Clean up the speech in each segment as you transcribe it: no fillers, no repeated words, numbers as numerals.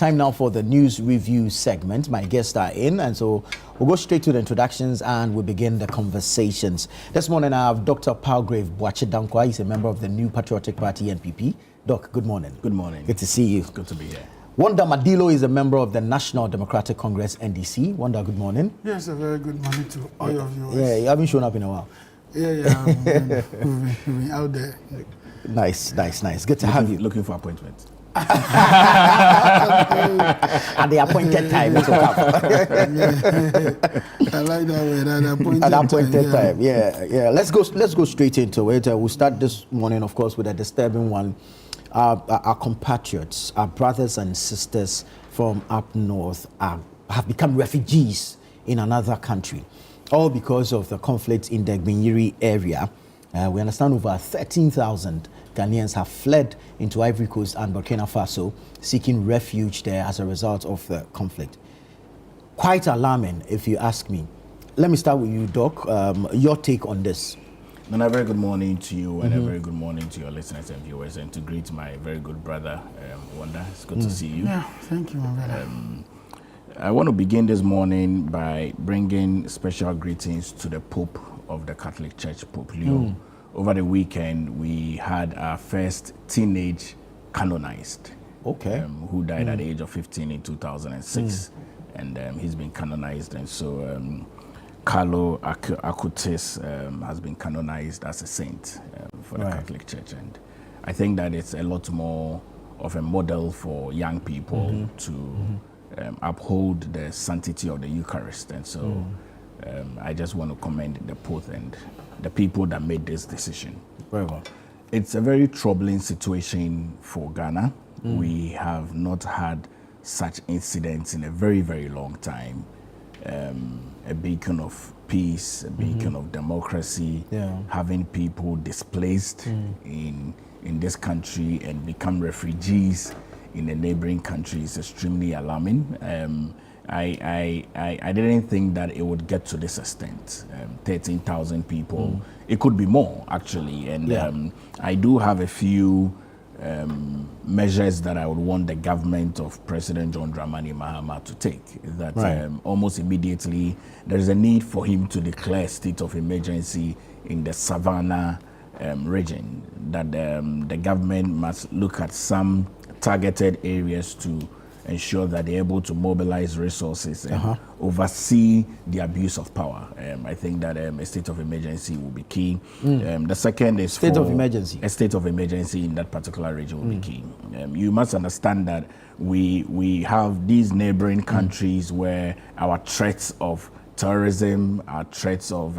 Time now for the news review segment. My guests are in, and so we'll go straight to the introductions and we'll begin the conversations. This morning I have Dr. Palgrave Boache-Dankwa. He's a member of the New Patriotic Party, NPP. Doc, good morning. Good morning. Good to see you. It's good to be here. Wanda Madilo is a member of the National Democratic Congress, NDC. Wanda, good morning. Yes, a very good morning to all of you. Yeah, you haven't shown up in a while. Yeah, we've been out there. Nice. Good to have you. Looking for appointments. At the appointed time, it will come. I like that word, at appointed time. Yeah. Let's go straight into it. We'll start this morning, of course, with a disturbing one. Our compatriots, our brothers and sisters from up north have become refugees in another country, all because of the conflict in the GBINYIRI area. We understand over 13,000 Ghanaians have fled into Ivory Coast and Burkina Faso, seeking refuge there as a result of the conflict. Quite alarming, if you ask me. Let me start with you, Doc. Your take on this. And a very good morning to you, and a very good morning to your listeners and viewers, and to greet my very good brother, Wanda. It's good to see you. Yeah, thank you, my brother. I want to begin this morning by bringing special greetings to the Pope of the Catholic Church, Pope Leo. Over the weekend, we had our first teenage canonized, who died at the age of 15 in 2006, and he's been canonized. And so Carlo Acutis has been canonized as a saint for the Catholic Church. And I think that it's a lot more of a model for young people to uphold the sanctity of the Eucharist. And so I just want to commend the Pope and the people that made this decision. Very well. It's a very troubling situation for Ghana. We have not had such incidents in a very, very long time. A beacon of peace, a beacon of democracy, having people displaced in this country and become refugees in the neighboring country is extremely alarming. I didn't think that it would get to this extent. 13,000 people. It could be more, actually. And I do have a few measures that I would want the government of President John Dramani Mahama to take. That almost immediately there is a need for him to declare a state of emergency in the Savannah region. That the government must look at some targeted areas to ensure that they're able to mobilize resources and oversee the abuse of power. I think that a state of emergency will be key. The second is state of emergency. A state of emergency in that particular region will be key. You must understand that we have these neighboring countries where our threats of terrorism, our threats of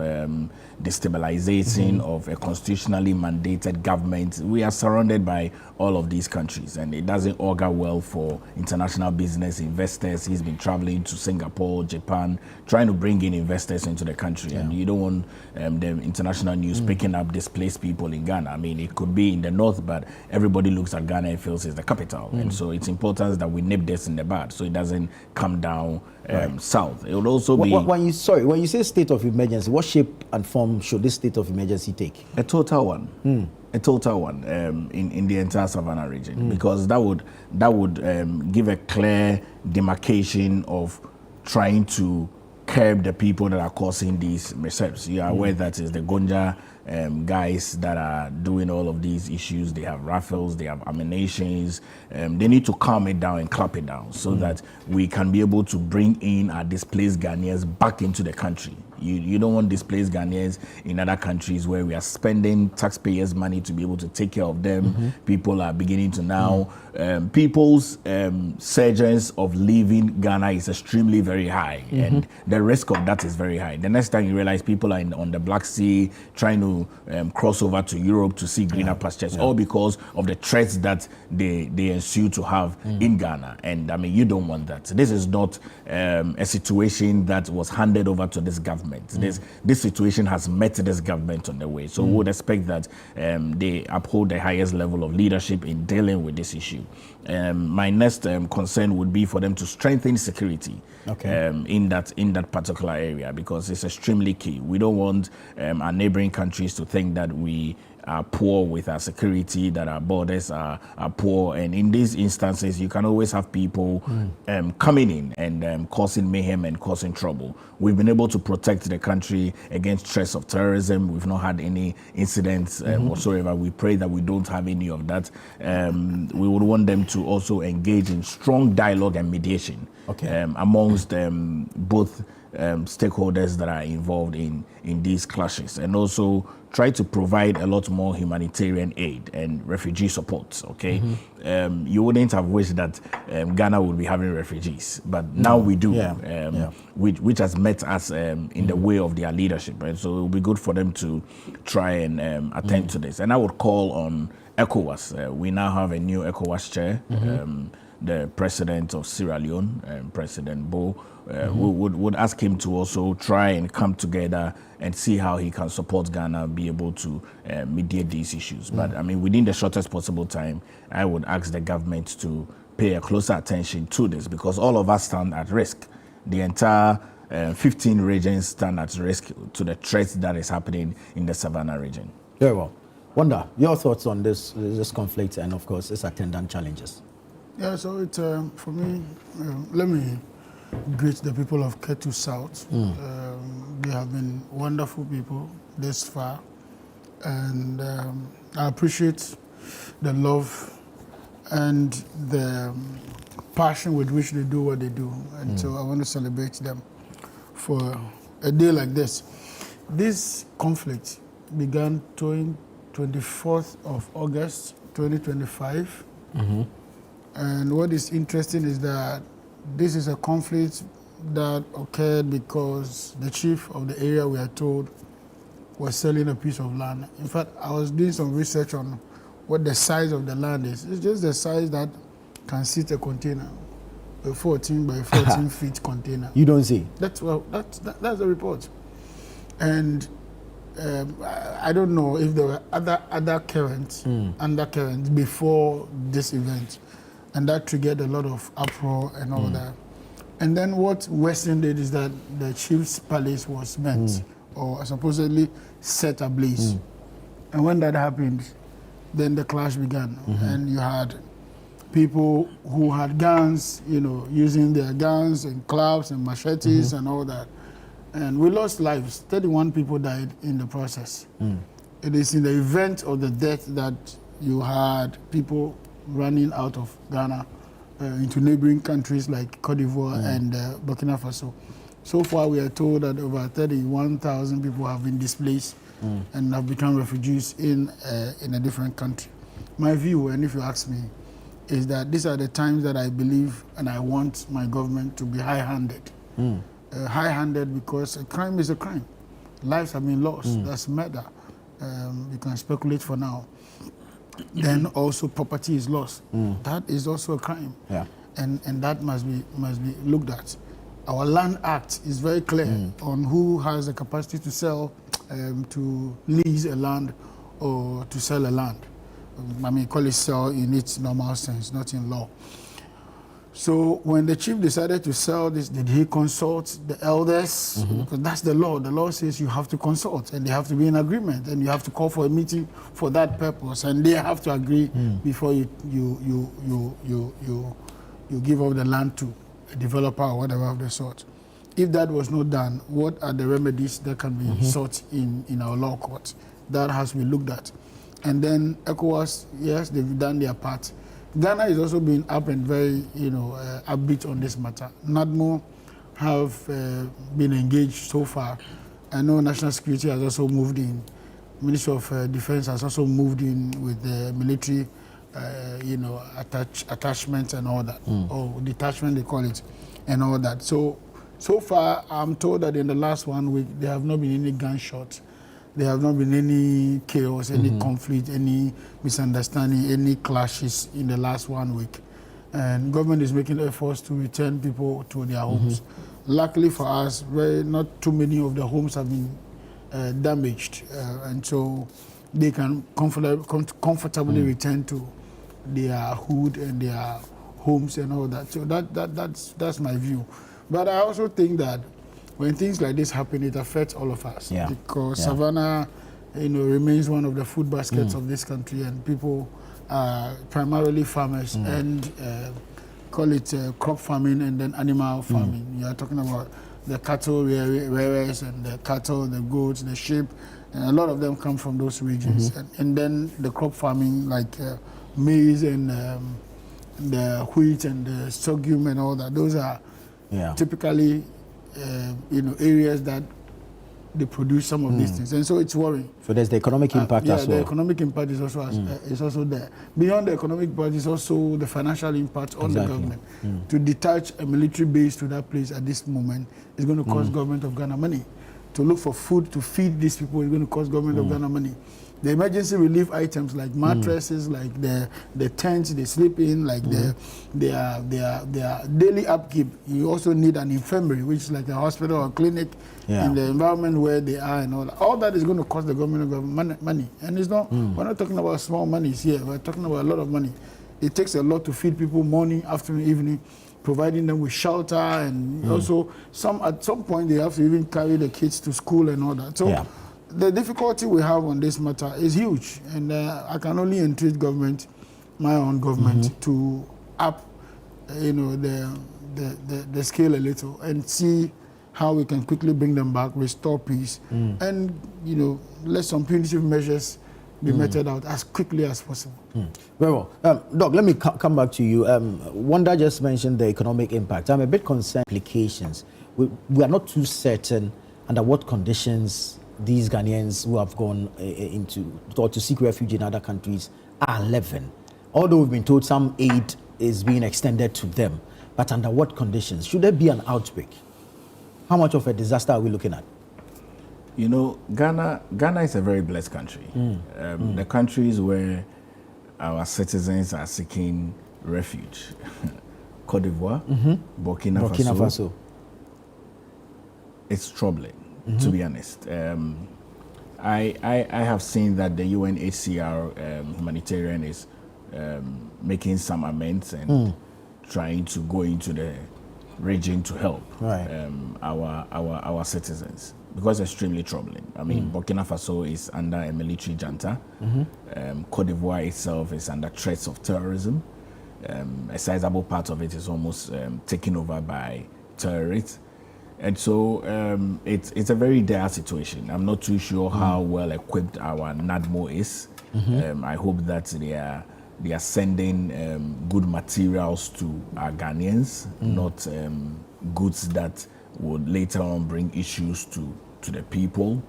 destabilization of a constitutionally mandated government. We are surrounded by all of these countries, and it doesn't augur well for international business investors. He's been traveling to Singapore, Japan, trying to bring in investors into the country, and you don't want the international news picking up displaced people in Ghana. I mean, it could be in the north, but everybody looks at Ghana and feels it's the capital, and so it's important that we nip this in the bud so it doesn't come down south. It would also be when you say state of emergency, what shape and form should this state of emergency take? A total one. A total one in the entire Savannah region, because that would give a clear demarcation of trying to curb the people that are causing these mishaps. You are aware that it's the Gonja guys that are doing all of these issues. They have rifles, they have ammunitions. They need to calm it down and clap it down so that we can be able to bring in our displaced Ghanaians back into the country. You don't want displaced Ghanaians in other countries where we are spending taxpayers' money to be able to take care of them. People are beginning to now, people's surges of leaving Ghana is extremely very high, and the risk of that is very high. The next time you realize people are on the Black Sea trying to cross over to Europe to see greener pastures, all because of the threats that they ensue to have in Ghana. And I mean, you don't want that. This is not a situation that was handed over to this government. This situation has met this government on the way. So we would expect that they uphold the highest level of leadership in dealing with this issue. My next concern would be for them to strengthen security in that particular area, because it's extremely key. We don't want our neighboring countries to think that we are poor with our security, that our borders are poor. And in these instances, you can always have people coming in and causing mayhem and causing trouble. We've been able to protect the country against threats of terrorism. We've not had any incidents whatsoever. We pray that we don't have any of that. We would want them to also engage in strong dialogue and mediation amongst both stakeholders that are involved in these clashes, and also try to provide a lot more humanitarian aid and refugee support. You wouldn't have wished that Ghana would be having refugees, but now we do, which has met us in the way of their leadership, right? So it will be good for them to try and attend to this. And I would call on ECOWAS. We now have a new ECOWAS chair, the president of Sierra Leone, President Bo. Would ask him to also try and come together and see how he can support Ghana, be able to mediate these issues. But I mean, within the shortest possible time, I would ask the government to pay a closer attention to this, because all of us stand at risk. The entire 15 regions stand at risk to the threat that is happening in the Savannah region. Very well. Wanda, your thoughts on this conflict and, of course, its attendant challenges? Yeah, so it, for me, let me greet the people of Ketu South. They have been wonderful people this far, and I appreciate the love and the passion with which they do what they do, and so I want to celebrate them for a day like this. This conflict began 24th of August 2025, and what is interesting is that this is a conflict that occurred because the chief of the area, we are told, was selling a piece of land. In fact, I was doing some research on what the size of the land is. It's just the size that can sit a container, a 14 by 14 feet container. You don't see? That's the report. And I don't know if there were other undercurrents before this event, and that triggered a lot of uproar and all that. And then what worsened it is that the chief's palace was burnt or supposedly set ablaze. And when that happened, then the clash began. And you had people who had guns, using their guns and clubs and machetes and all that. And we lost lives. 31 people died in the process. It is in the event of the death that you had people running out of Ghana into neighboring countries like Cote d'Ivoire and Burkina Faso. So far, we are told that over 31,000 people have been displaced and have become refugees in a different country. My view, and if you ask me, is that these are the times that I believe and I want my government to be high-handed. High-handed because a crime is a crime. Lives have been lost. That's murder. You can speculate for now. Then also property is lost. That is also a crime. And that must be looked at. Our Land Act is very clear on who has the capacity to sell, to lease a land or to sell a land. I mean, call it sell in its normal sense, not in law. So when the chief decided to sell this, did he consult the elders? Because that's the law. The law says you have to consult and they have to be in agreement and you have to call for a meeting for that purpose and they have to agree before you give up the land to a developer or whatever of the sort. If that was not done, what are the remedies that can be sought in our law courts? That has to be looked at. And then ECOWAS, yes, they've done their part. Ghana is also being up and very, upbeat on this matter. NADMO have been engaged so far. I know National Security has also moved in. Ministry of Defense has also moved in with the military, attachment and all that, or detachment they call it, and all that. So far, I'm told that in the last 1 week, there have not been any gunshots. There have not been any chaos, any conflict, any misunderstanding, any clashes in the last 1 week. And government is making efforts to return people to their homes. Luckily for us, not too many of the homes have been damaged, and so they can comfortably return to their hood and their homes and all that. So that's my view. But I also think that when things like this happen, it affects all of us. Because Savannah remains one of the food baskets of this country, and people are primarily farmers and call it crop farming and then animal farming. You are talking about the cattle rearers and the cattle, the goats, the sheep, and a lot of them come from those regions. And then the crop farming like maize and the wheat and the sorghum and all that. Those are typically areas that they produce some of these things, and so it's worrying. So there's the economic impact as well. The economic impact is also is also there. Beyond the economic impact is also the financial impact on the government. To detach a military base to that place at this moment is going to cost government of Ghana money. To look for food to feed these people is going to cost government of Ghana money. The emergency relief items like mattresses, like the tents they sleep in, like their daily upkeep. You also need an infirmary, which is like a hospital or clinic in the environment where they are and all that. All that is going to cost the government of money. And it's not, we're not talking about small monies here. We're talking about a lot of money. It takes a lot to feed people morning, afternoon, evening, providing them with shelter, and also at some point they have to even carry the kids to school and all that. So the difficulty we have on this matter is huge, and I can only entreat government, my own government, to up, the scale a little and see how we can quickly bring them back, restore peace, and let some punitive measures be meted out as quickly as possible. Very well. Doc, let me come back to you. Wanda just mentioned the economic impact. I'm a bit concerned implications. We are not too certain under what conditions these Ghanaians who have gone into or to seek refuge in other countries are living. Although we've been told some aid is being extended to them, but under what conditions? Should there be an outbreak? How much of a disaster are we looking at? Ghana is a very blessed country. The countries where our citizens are seeking refuge, Cote d'Ivoire, Burkina Faso, it's troubling, to be honest. I have seen that the UNHCR humanitarian is making some amends and trying to go into the region to help our citizens, because it's extremely troubling. I mean, Burkina Faso is under a military junta. Cote d'Ivoire itself is under threats of terrorism. A sizable part of it is almost taken over by terrorists. And so it's a very dire situation. I'm not too sure how well equipped our NADMO is. I hope that they are sending good materials to our Ghanaians, not goods that would later on bring issues to the people.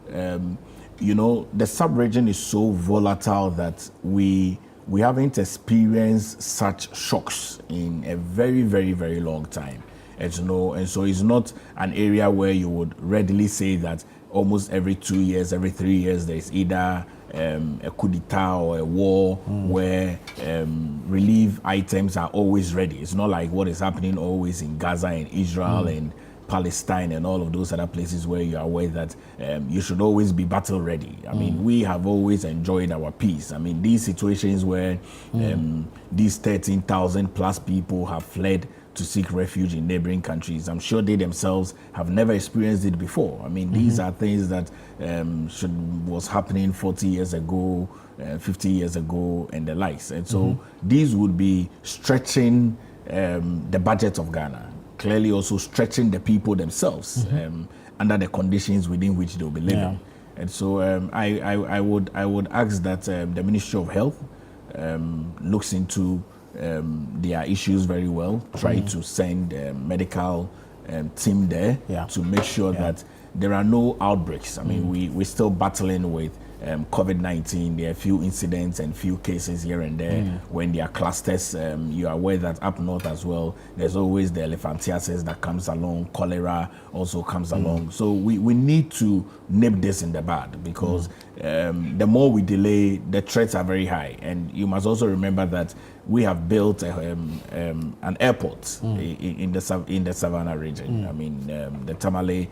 The sub-region is so volatile that we haven't experienced such shocks in a very, very, very long time. And so it's not an area where you would readily say that almost every 2 years, every 3 years, there's either a coup d'etat or a war where relief items are always ready. It's not like what is happening always in Gaza and Israel and Palestine and all of those other places where you are aware that you should always be battle ready. I mean, we have always enjoyed our peace. I mean, these situations where these 13,000 plus people have fled to seek refuge in neighboring countries, I'm sure they themselves have never experienced it before. I mean, these are things that was happening 40 years ago, 50 years ago, and the likes. And so these would be stretching the budget of Ghana, clearly also stretching the people themselves under the conditions within which they'll be living. And so I would ask that the Ministry of Health looks into their issues very well, try to send a medical team there to make sure that there are no outbreaks. I mean, we're still battling with COVID-19. There are few incidents and few cases here and there. When there are clusters, you are aware that up north as well, there's always the elephantiasis that comes along, cholera also comes along. So we need to nip this in the bud, because the more we delay, the threats are very high. And you must also remember that we have built an airport in the Savannah region. I mean, the Tamale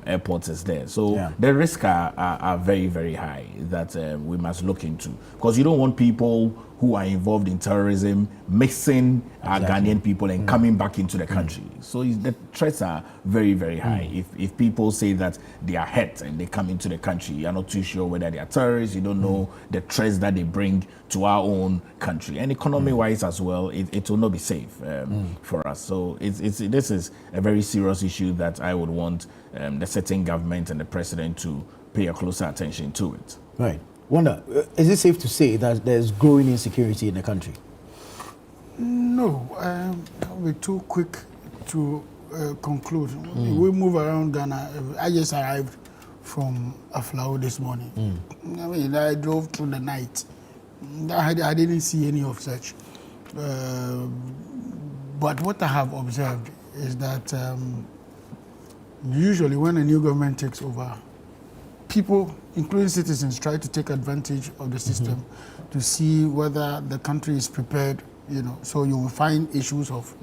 airport is there. So the risks are very, very high that we must look into, because you don't want people who are involved in terrorism, mixing our Ghanaian people and coming back into the country. So the threats are very, very high. If people say that they are hurt and they come into the country, you're not too sure whether they are terrorists, you don't know the threats that they bring to our own country. And economy-wise as well, it will not be safe for us. So this is a very serious issue that I would want the sitting government and the president to pay a closer attention to it. Right. Wanda, is it safe to say that there's growing insecurity in the country? No, I'll be too quick to conclude. We move around Ghana. I just arrived from Aflao this morning. I mean, I drove through the night. I didn't see any of such. But what I have observed is that usually when a new government takes over, people, including citizens, try to take advantage of the system to see whether the country is prepared, So you will find issues of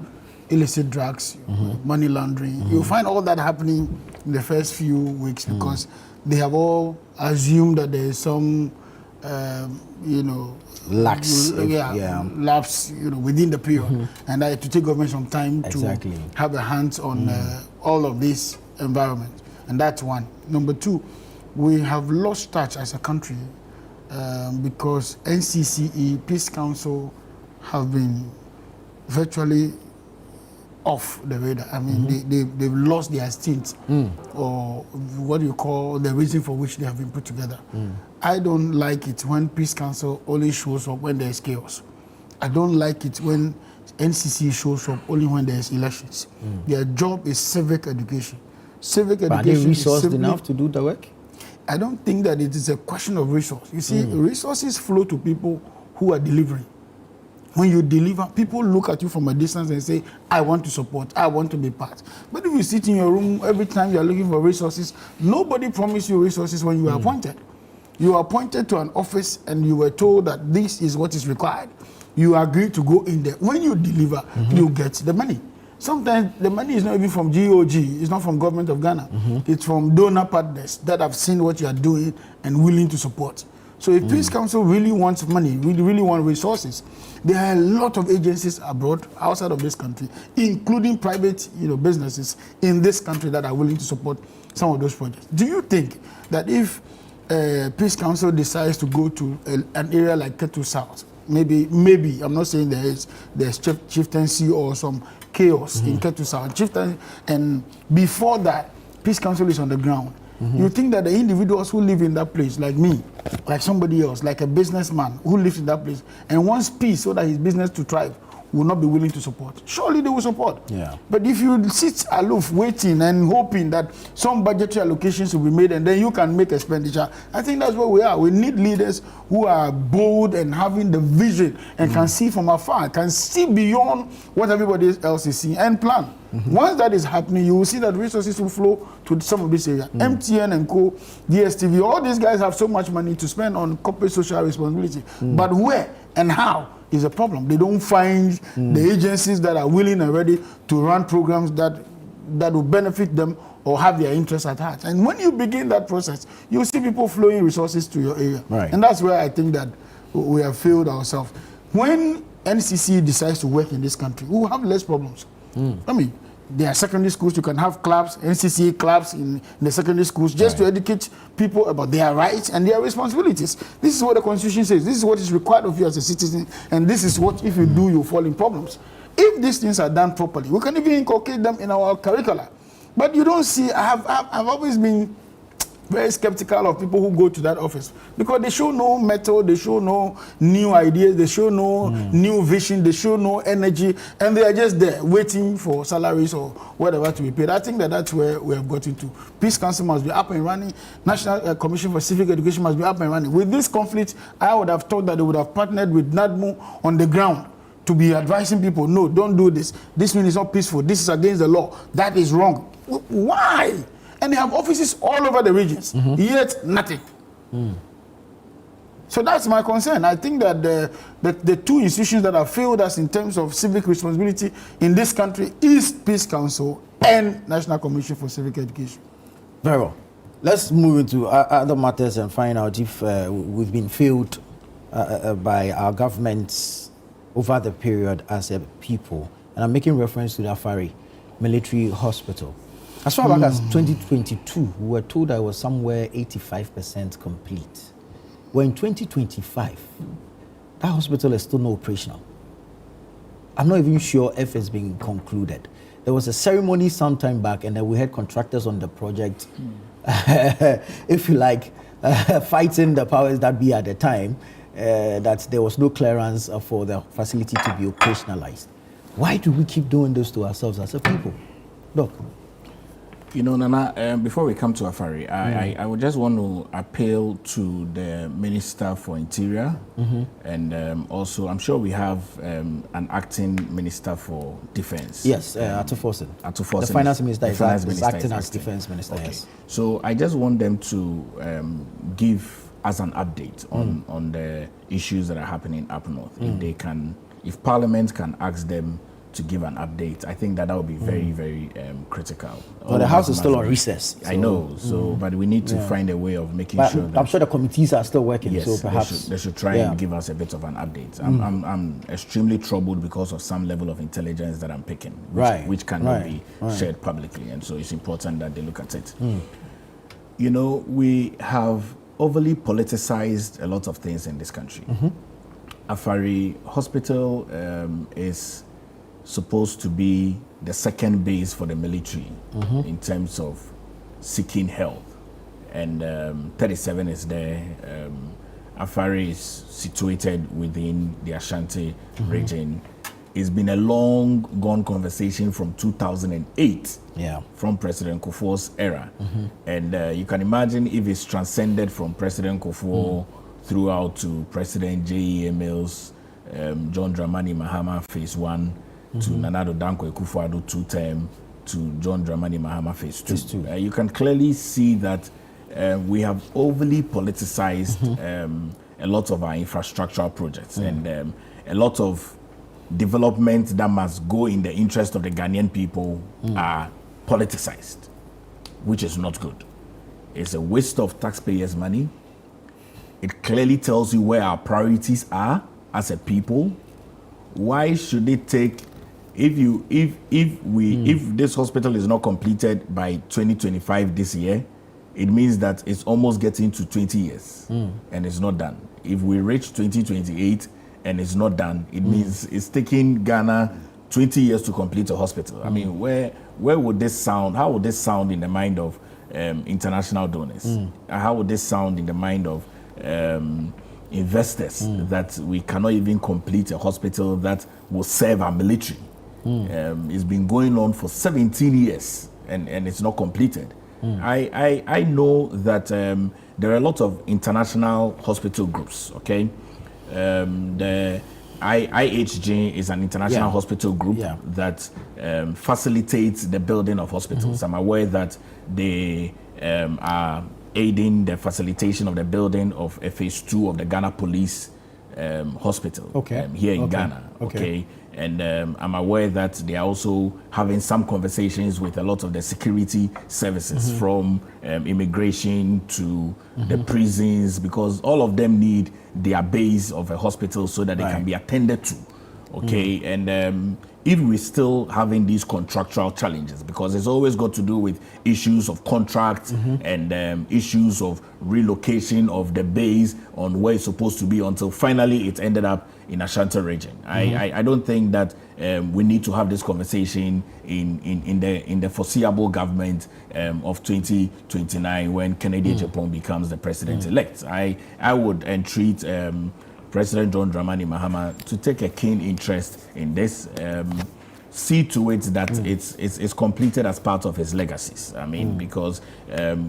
illicit drugs, money laundering. You'll find all that happening in the first few weeks because they have all assumed that there is some, lapse within the period, and that to take government some time to have their hands on all of this environment, and that's one. Number two, we have lost touch as a country because NCCE, Peace Council, have been virtually off the radar. I mean, they've lost their stint, or what do you call the reason for which they have been put together. I don't like it when Peace Council only shows up when there's chaos. I don't like it when NCC shows up only when there's elections. Their job is civic education. Civic education. Are they resourced enough to do the work? I don't think that it is a question of resource. You see, resources flow to people who are delivering. When you deliver, people look at you from a distance and say, I want to support, I want to be part. But if you sit in your room every time you are looking for resources, nobody promised you resources when you are appointed. You are appointed to an office and you were told that this is what is required. You agreed to go in there. When you deliver, you get the money. Sometimes the money is not even from GOG, it's not from government of Ghana. It's from donor partners that have seen what you are doing and willing to support. So if Peace Council really wants money, really want resources, there are a lot of agencies abroad, outside of this country, including private businesses in this country that are willing to support some of those projects. Do you think that if Peace Council decides to go to an area like Ketu South, maybe, I'm not saying there's chieftaincy or some chaos in Ketu South, and before that, Peace Council is on the ground, you think that the individuals who live in that place, like me, like somebody else, like a businessman who lives in that place and wants peace so that his business to thrive, will not be willing to support? Surely they will support. Yeah. But if you sit aloof, waiting and hoping that some budgetary allocations will be made and then you can make expenditure, I think that's where we are. We need leaders who are bold and having the vision and can see from afar, can see beyond what everybody else is seeing and plan. Once that is happening, you will see that resources will flow to some of this area. MTN and Co, DSTV, all these guys have so much money to spend on corporate social responsibility. But where and how is a problem. They don't find the agencies that are willing and ready to run programs that will benefit them or have their interests at heart. And when you begin that process, you see people flowing resources to your area. Right. And that's where I think that we have failed ourselves. When NCC decides to work in this country, we will have less problems. I mean, there are secondary schools, you can have clubs, NCC clubs in the secondary schools, just to educate people about their rights and their responsibilities. This is what the Constitution says. This is what is required of you as a citizen, and this is what, if you do, you fall in problems. If these things are done properly, we can even inculcate them in our curricula. But you don't see, I've always been very skeptical of people who go to that office because they show no method, they show no new ideas, they show no new vision, they show no energy, and they are just there waiting for salaries or whatever to be paid. I think that that's where we have gotten to. Peace Council must be up and running. National Commission for Civic Education must be up and running. With this conflict, I would have thought that they would have partnered with NADMO on the ground to be advising people, no, don't do this. This one is not peaceful. This is against the law. That is wrong. Why? And they have offices all over the regions, yet nothing. So that's my concern. I think that the two institutions that have failed us in terms of civic responsibility in this country is Peace Council and National Commission for Civic Education. Very well. Let's move into other matters and find out if we've been failed by our governments over the period as a people, and I'm making reference to the Afari military hospital. As far back as 2022, we were told that it was somewhere 85% complete. Well, in 2025, that hospital is still not operational. I'm not even sure if it's been concluded. There was a ceremony some time back, and then we had contractors on the project, if you like, fighting the powers that be at the time, that there was no clearance for the facility to be operationalized. Why do we keep doing this to ourselves as a people? Look. You know, Nana, before we come to Afari, I would just want to appeal to the Minister for Interior, and also I'm sure we have an acting Minister for Defense. Yes, Ato Forson. The Finance Minister is acting as Defense Minister, okay. Yes. So I just want them to give us an update on the issues that are happening up north. If they can, if Parliament can ask them to give an update, I think that would be very, very critical. Well, the House is still on recess. So, I know, but we need to find a way of making sure that... I'm sure the committees are still working, yes, so perhaps... They should try and give us a bit of an update. I'm extremely troubled because of some level of intelligence that I'm picking, which cannot be shared publicly, and so it's important that they look at it. You know, we have overly politicized a lot of things in this country. Afari Hospital is supposed to be the second base for the military in terms of seeking health, and 37 is there. Afari is situated within the Ashanti region. It's been a long gone conversation from 2008, from President Kufuor's era, and you can imagine if it's transcended from President Kufuor throughout to President J.E. Mills, John Dramani Mahama Phase 1, to Nana Addo Dankwa Akufo-Addo 2-term, to John Dramani Mahama Phase 2. You can clearly see that we have overly politicized a lot of our infrastructural projects, and a lot of development that must go in the interest of the Ghanaian people are politicized, which is not good. It's a waste of taxpayers' money. It clearly tells you where our priorities are as a people. Why should it take, if this hospital is not completed by 2025 this year, it means that it's almost getting to 20 years and it's not done. If we reach 2028 and it's not done, it means it's taking Ghana 20 years to complete a hospital. I mean, where would this sound? How would this sound in the mind of international donors? How would this sound in the mind of investors that we cannot even complete a hospital that will serve our military? It's been going on for 17 years and it's not completed. I know that there are a lot of international hospital groups, okay? The IHG is an international hospital group that facilitates the building of hospitals. I'm aware that they are aiding the facilitation of the building of a phase 2 of the Ghana Police Hospital here in Ghana. Okay. And I'm aware that they are also having some conversations with a lot of the security services, from immigration to the prisons, because all of them need their base of a hospital so that they can be attended to. Okay, and if we're still having these contractual challenges, because it's always got to do with issues of contracts and issues of relocation of the base on where it's supposed to be, until finally it ended up in Ashanti region. I don't think that we need to have this conversation in the foreseeable government of 2029 when Kennedy Japan becomes the president-elect. I would entreat President John Dramani Mahama to take a keen interest in this, see to it that it's completed as part of his legacies. I mean, because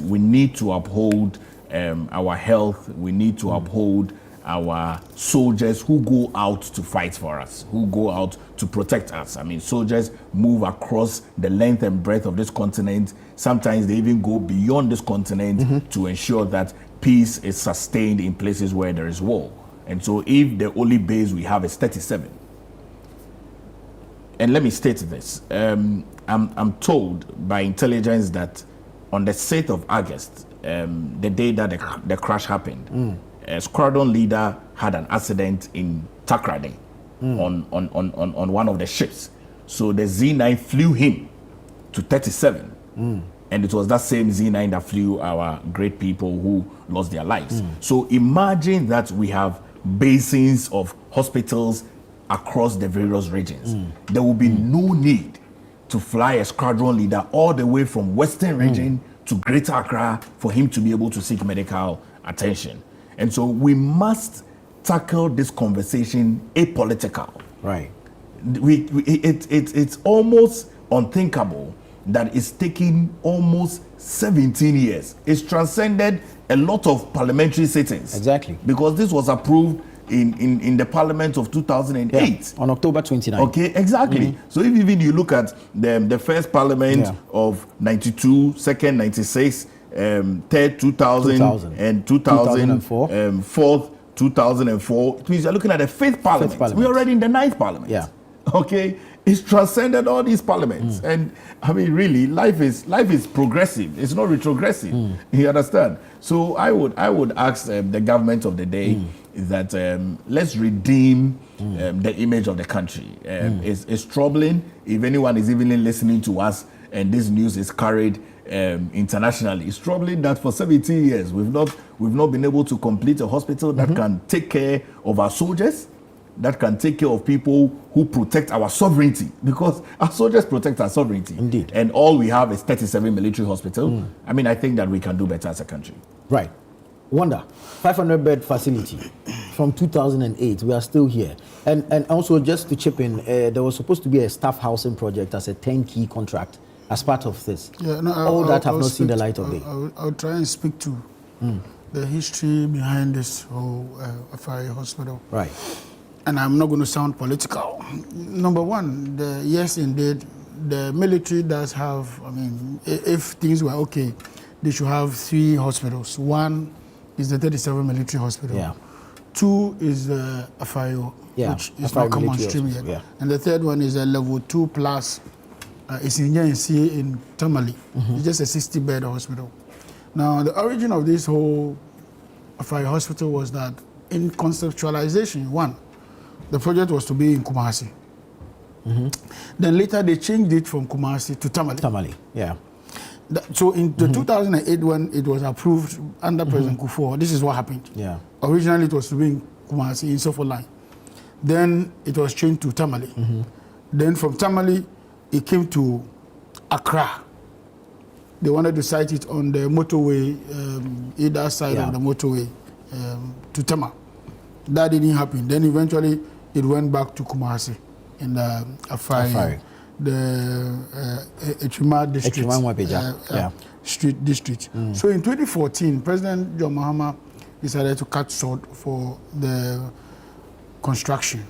we need to uphold our health, we need to uphold our soldiers who go out to fight for us, who go out to protect us. I mean, soldiers move across the length and breadth of this continent. Sometimes they even go beyond this continent to ensure that peace is sustained in places where there is war. And so if the only base we have is 37, and let me state this, I'm told by intelligence that on the 6th of August, the day that the crash happened, a squadron leader had an accident in Takrady on one of the ships. So the Z9 flew him to 37. And it was that same Z9 that flew our great people who lost their lives. So imagine that we have basins of hospitals across the various regions. There will be no need to fly a squadron leader all the way from Western region to Greater Accra for him to be able to seek medical attention. And so we must tackle this conversation apolitical. Right. It's almost unthinkable that it's taking almost 17 years. It's transcended a lot of parliamentary sittings. Exactly. Because this was approved in the parliament of 2008. On October 29th. Okay, exactly. So if even you look at the first parliament of 92, second 96, third 2000, and 2004, fourth 2004, it means you're looking at the fifth parliament. We're already in the ninth parliament. Yeah. Okay, it's transcended all these parliaments, and I mean, really, life is progressive. It's not retrogressive. You understand? So I would ask the government of the day that let's redeem the image of the country. It's troubling if anyone is even listening to us, and this news is carried internationally. It's troubling that for 17 years we've not been able to complete a hospital that can take care of our soldiers, that can take care of people who protect our sovereignty, because our soldiers protect our sovereignty. Indeed. And all we have is 37 military hospitals. I mean, I think that we can do better as a country. Right. Wonder, 500-bed facility from 2008. We are still here. And also, just to chip in, there was supposed to be a staff housing project as a 10-key contract as part of this. Yeah, no, all that have not seen the light of day. I'll try and speak to the history behind this whole Ivory hospital. Right. And I'm not going to sound political. Number one, yes, indeed, the military does have, I mean, if things were okay, they should have 3 hospitals. One is the 37 military hospital. Yeah. 2 is the Faso, which is not come on stream yet. Yeah. And the 3rd one is a level 2 plus. It's in GNC in Tamale. It's just a 60-bed hospital. Now, the origin of this whole Faso hospital was that in conceptualization, one, the project was to be in Kumasi. Then later they changed it from Kumasi to Tamale. Tamale, yeah. So in the 2008, when it was approved under President Kufuor, this is what happened. Yeah. Originally it was to be in Kumasi, in Sofo line. Then it was changed to Tamale. Then from Tamale, it came to Accra. They wanted to site it on the motorway, either side of the motorway to Tama. That didn't happen. Then eventually it went back to Kumasi in the Afari, the Echima district, street district. So in 2014, President John Mahama decided to cut short for the construction.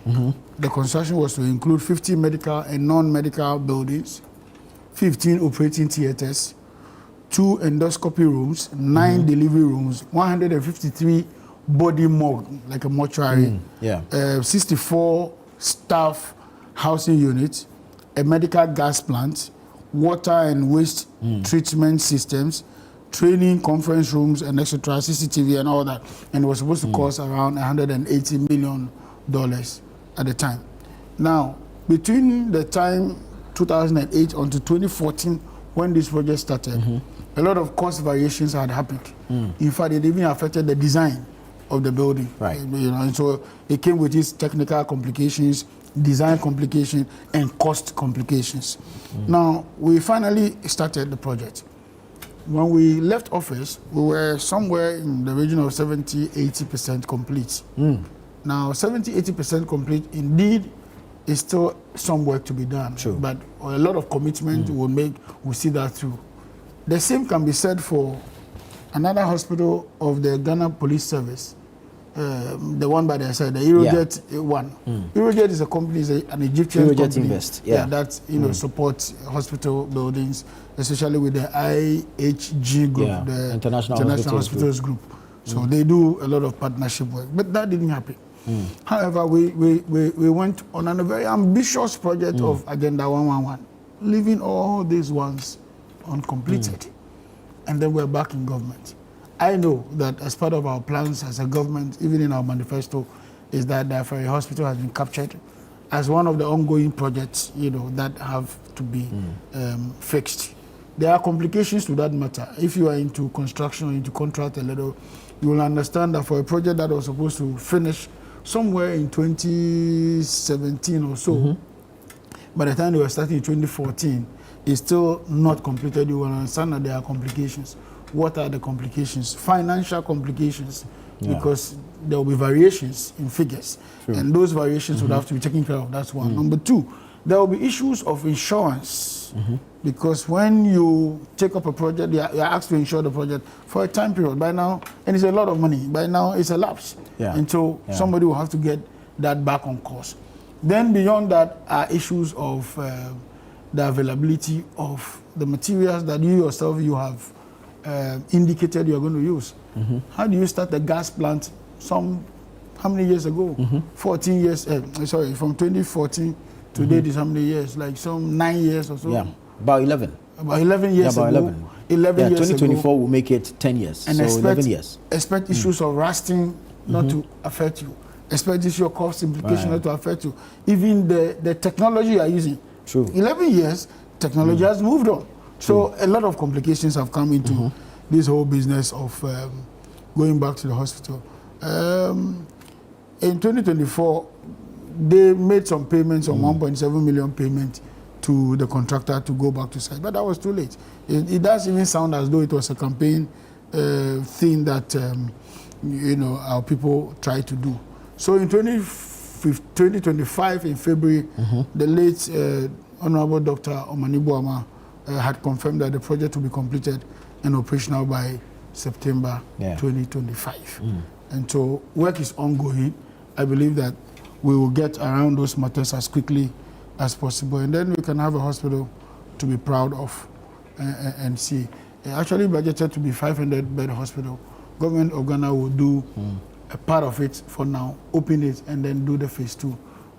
The construction was to include 50 medical and non-medical buildings, 15 operating theaters, 2 endoscopy rooms, 9 delivery rooms, 153 body morgue, like a mortuary, 64 staff housing units, a medical gas plant, water and waste treatment systems, training, conference rooms, and etc., CCTV and all that. And it was supposed to cost around $180 million at the time. Now, between the time 2008 until 2014, when this project started, a lot of cost variations had happened. In fact, it even affected the design of the building. Right. You know, and so it came with its technical complications, design complications, and cost complications. Now, we finally started the project. When we left office, we were somewhere in the region of 70–80% complete. Now, 70–80% complete, indeed, is still some work to be done. True. But a lot of commitment we'll see that through. The same can be said for another hospital of the Ghana Police Service, the one by the side, the Eurojet one. Eurojet is a company, is an Egyptian company Invest. that supports hospital buildings, especially with the IHG group, the International Hospitals Group. So they do a lot of partnership work, but that didn't happen. However, we went on a very ambitious project of Agenda 111, leaving all these ones uncompleted. And then we're back in government. I know that as part of our plans as a government, even in our manifesto, is that the Ivory hospital has been captured as one of the ongoing projects, that have to be fixed. There are complications to that matter. If you are into construction or into contract a little, you will understand that for a project that was supposed to finish somewhere in 2017 or so, by the time they were starting in 2014, it's still not completed. You will understand that there are complications. What are the complications? Financial complications, because there will be variations in figures, and those variations would have to be taken care of. That's one. Number two, there will be issues of insurance, because when you take up a project, you are asked to insure the project for a time period. By now, and it's a lot of money. By now, it's a lapse, and so somebody will have to get that back on course. Then beyond that are issues of the availability of the materials that you yourself have indicated you're going to use. How do you start a gas plant how many years ago? 14 years, sorry, from 2014 to date is how many years? Like some 9 years or so? Yeah, about 11. About 11 years about ago. 11 years 2024 ago. will make it 10 years, And so 11 years. Expect issues of rusting not to affect you. Expect issues of cost implication not to affect you. Even the technology you are using. True. 11 years, technology has moved on. So a lot of complications have come into this whole business of going back to the hospital. In 2024, they made some payments, on 1.7 million payment to the contractor to go back to site, but that was too late. It does even sound as though it was a campaign thing that our people tried to do. So in 2025, in February, the late Honorable Dr. Omanibuama had confirmed that the project will be completed and operational by September 2025. And so work is ongoing. I believe that we will get around those matters as quickly as possible, and then we can have a hospital to be proud of and see. Actually budgeted to be 500-bed hospital. Government of Ghana will do a part of it for now, open it, and then do the phase 2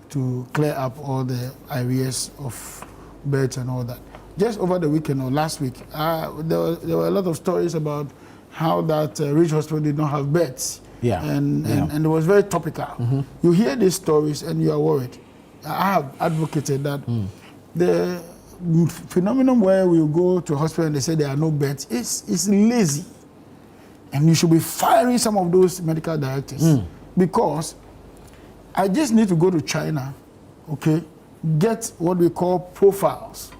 to clear up all the areas of beds and all that. Just over the weekend or last week, there were a lot of stories about how that Ridge Hospital did not have beds. And it was very topical. You hear these stories and you are worried. I have advocated that the phenomenon where we go to a hospital and they say there are no beds is lazy. And you should be firing some of those medical directors. Because I just need to go to China, okay, get what we call profiles.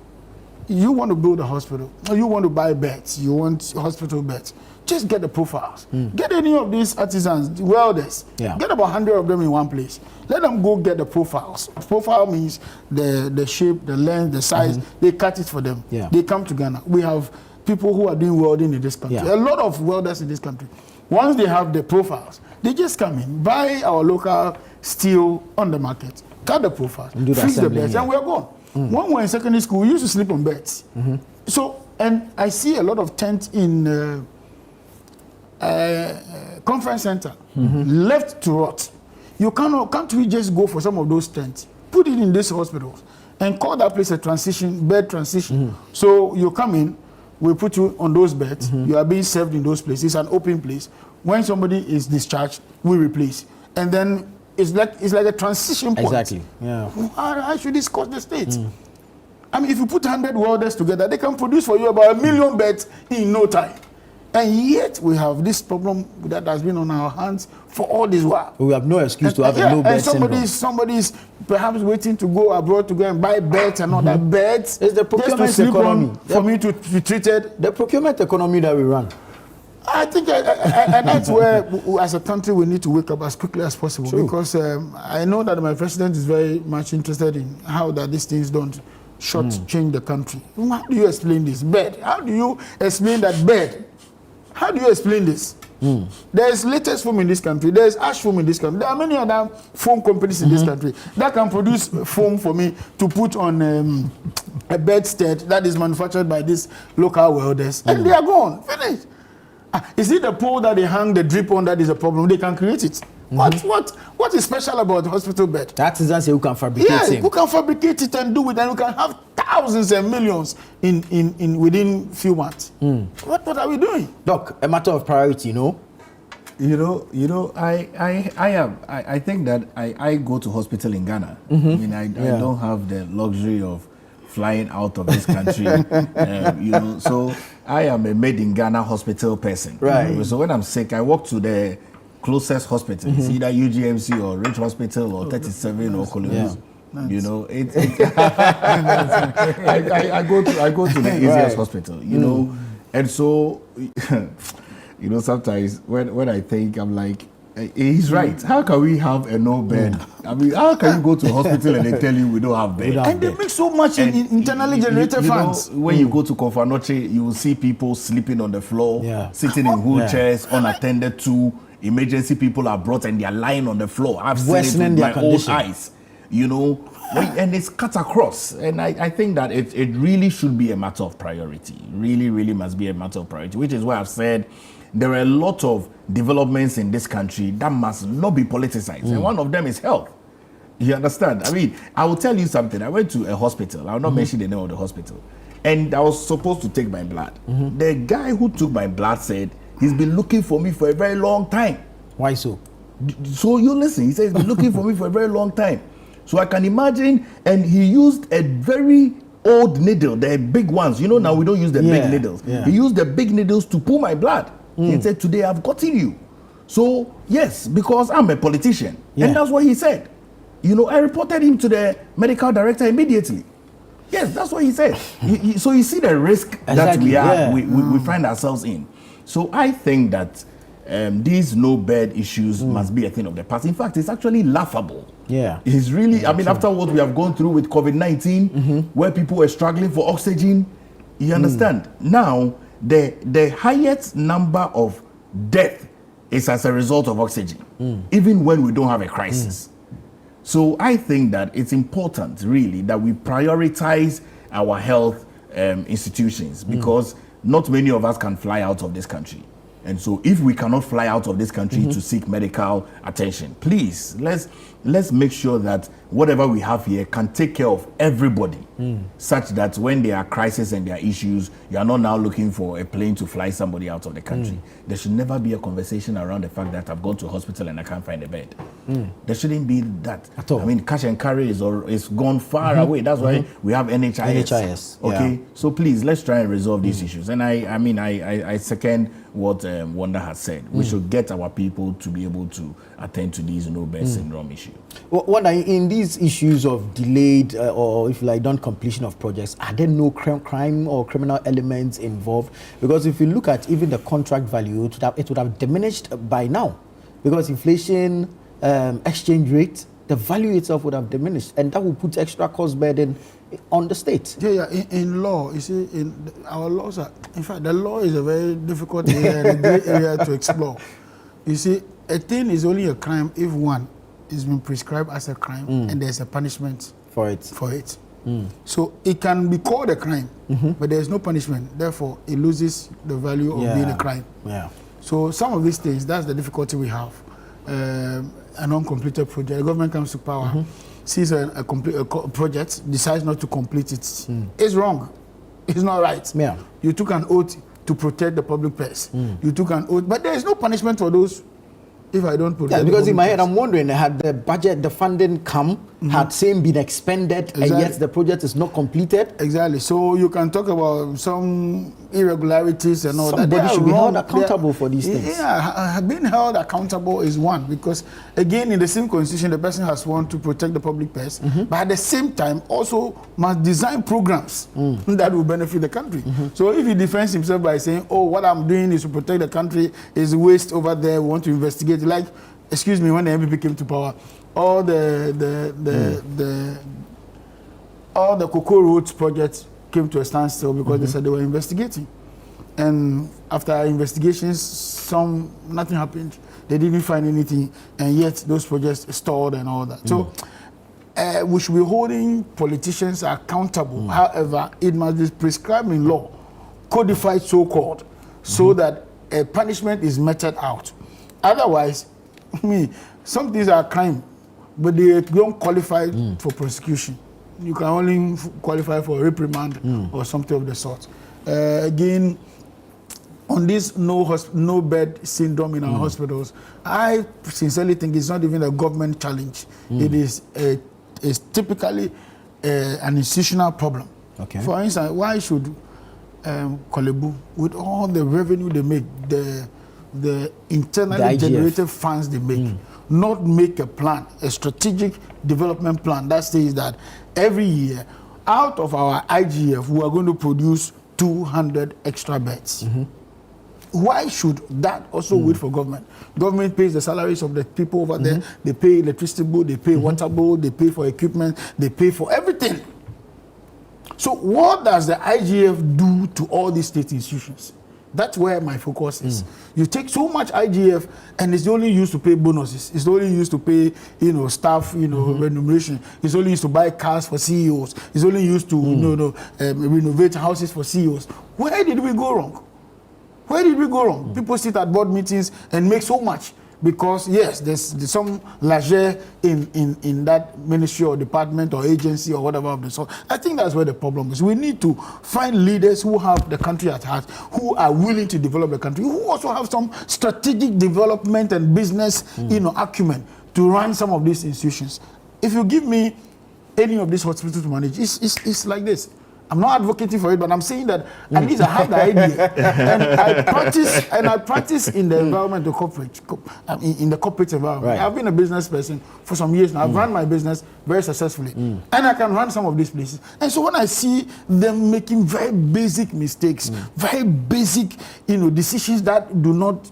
You want to build a hospital, or you want to buy beds, you want hospital beds, just get the profiles. Get any of these artisans, welders, get about 100 of them in one place. Let them go get the profiles. Profile means the shape, the length, the size. They cut it for them. They come to Ghana. We have people who are doing welding in this country. A lot of welders in this country. Once they have the profiles, they just come in, buy our local steel on the market, cut the profiles, fix the beds, and we're gone. When we were in secondary school, we used to sleep on beds. So, and I see a lot of tents in conference center, left to rot. Can't we just go for some of those tents, put it in these hospitals, and call that place a bed transition? So you come in, we put you on those beds, you are being served in those places, it's an open place. When somebody is discharged, we replace. And then it's like a transition point. Exactly. How should this cost the state? I mean, if you put 100 welders together, they can produce for you about 1 million beds in no time. And yet we have this problem that has been on our hands for all this while. We have no excuse to have a low bed syndrome. And somebody's perhaps waiting to go abroad to go and buy beds and all that. Beds. It's the procurement economy. For me to be treated. The procurement economy that we run. I think, and that's where, as a country, we need to wake up as quickly as possible. True. Because I know that my president is very much interested in how that these things don't short-change the country. How do you explain this? Bed. How do you explain that bed? How do you explain this? There is latest foam in this country. There is ash foam in this country. There are many other foam companies in this country that can produce foam for me to put on a bedstead that is manufactured by these local welders. And they are gone. Finished. Is it the pole that they hang the drip on that is a problem? They can create it. What is special about the hospital bed? The artisans who can fabricate it. Who can fabricate it and do it, and we can have thousands and millions in within few months. What are we doing? Doc, a matter of priority, no? I think that I go to hospital in Ghana. I mean, I don't have the luxury of flying out of this country. So I am a made in Ghana hospital person. Right. So when I'm sick, I walk to the closest hospital. It's either UGMC or Rich Hospital or 37 or Colonial. Nice. I go to the easiest hospital. And so. Sometimes when I think, I'm like, he's right. How can we have a no bed? I mean, how can you go to a hospital and they tell you we don't have bed? And they make so much in internally generated funds. When you go to Kofanoche, you will see people sleeping on the floor, sitting in wheelchairs, unattended to. Emergency people are brought and they are lying on the floor. I've seen it with my own eyes. And it's cut across. And I think that it really should be a matter of priority. Really, really must be a matter of priority, which is why I've said there are a lot of developments in this country that must not be politicized. And one of them is health. You understand? I mean, I will tell you something. I went to a hospital. I will not mention the name of the hospital. And I was supposed to take my blood. The guy who took my blood said he's been looking for me for a very long time. Why so? So you listen. He says he's been looking for me for a very long time. So I can imagine, and he used a very old needle, the big ones. Now we don't use the big needles. He used the big needles to pull my blood. He said, today I've gotten you. So, yes, because I'm a politician. And that's what he said. I reported him to the medical director immediately. Yes, that's what he said. So you see the risk that we find ourselves in. So I think that these no bed issues must be a thing of the past. In fact, it's actually laughable. It's really, after what we have gone through with COVID-19, where people were struggling for oxygen, you understand? Now, the highest number of death is as a result of oxygen, even when we don't have a crisis. So I think that it's important, really, that we prioritize our health institutions, because not many of us can fly out of this country. And so if we cannot fly out of this country to seek medical attention, please, let's make sure that whatever we have here can take care of everybody, such that when there are crises and there are issues, you are not now looking for a plane to fly somebody out of the country. There should never be a conversation around the fact that I've gone to a hospital and I can't find a bed. There shouldn't be that. At all. I mean, cash and carry is gone far away. That's why we have NHIS. Okay, so please, let's try and resolve these issues. And I second what Wanda has said. We should get our people to be able to attend to these no bed syndrome issue. Well, Wanda, in these issues of delayed or if like non-completion of projects, are there no crime or criminal elements involved? Because if you look at even the contract value, it would have diminished by now, because inflation, exchange rate, the value itself would have diminished, and that would put extra cost burden on the state. In law, you see, our laws are, in fact, the law is a very difficult area, a great area to explore. You see, a thing is only a crime if one is being prescribed as a crime and there's a punishment for it. So it can be called a crime, but there's no punishment. Therefore, it loses the value of being a crime. So some of these things, that's the difficulty we have. An uncompleted project, the government comes to power, sees a project, decides not to complete it. It's wrong. It's not right. You took an oath to protect the public purse. You took an oath, but there is no punishment for those if I don't protect. Because in my head, I'm wondering, had the budget, the funding come, had same been expended, and yet the project is not completed? Exactly. So you can talk about some irregularities and all that. Somebody should be held accountable for these things. Being held accountable is one, because again, in the same constitution, the person has sworn to protect the public purse, but at the same time also must design programs that will benefit the country. So if he defends himself by saying, oh, what I'm doing is to protect the country, is waste over there, we want to investigate, like, excuse me, when the MPP came to power, all the Cocoa Roads projects came to a standstill because they said they were investigating. And after investigations, nothing happened. They didn't find anything, and yet those projects stalled and all that. So we should be holding politicians accountable. However, it must be prescribed in law, codified so-called, so that a punishment is meted out. Otherwise, some things are crime, but they don't qualify for prosecution. you can only qualify for a reprimand or something of the sort. Again, on this no bed syndrome in our hospitals, I sincerely think it's not even a government challenge. It is typically an institutional problem. Okay. For instance, why should Kolebu, with all the revenue they make, the internally generated funds they make, not make a plan, a strategic development plan that says that every year, out of our IGF, we are going to produce 200 extra beds. Why should that also wait for government? Government pays the salaries of the people over there. They pay electricity bill, they pay water bill, they pay for equipment, they pay for everything. So what does the IGF do to all these state institutions? That's where my focus is. You take so much IGF and it's only used to pay bonuses. It's only used to pay, staff, remuneration. It's only used to buy cars for CEOs. It's only used to, renovate houses for CEOs. Where did we go wrong? Where did we go wrong? People sit at board meetings and make so much because, yes, there's some largesse in that ministry or department or agency or whatever of the sort. I think that's where the problem is. We need to find leaders who have the country at heart, who are willing to develop the country, who also have some strategic development and business, acumen to run some of these institutions. If you give me any of these hospitals to manage, it's like this. I'm not advocating for it, but I'm saying that at least I have the idea, and I practice in the environment of corporate, in the corporate environment. Right. I've been a business person for some years now. I've run my business very successfully, and I can run some of these places. And so when I see them making very basic mistakes, very basic, decisions that do not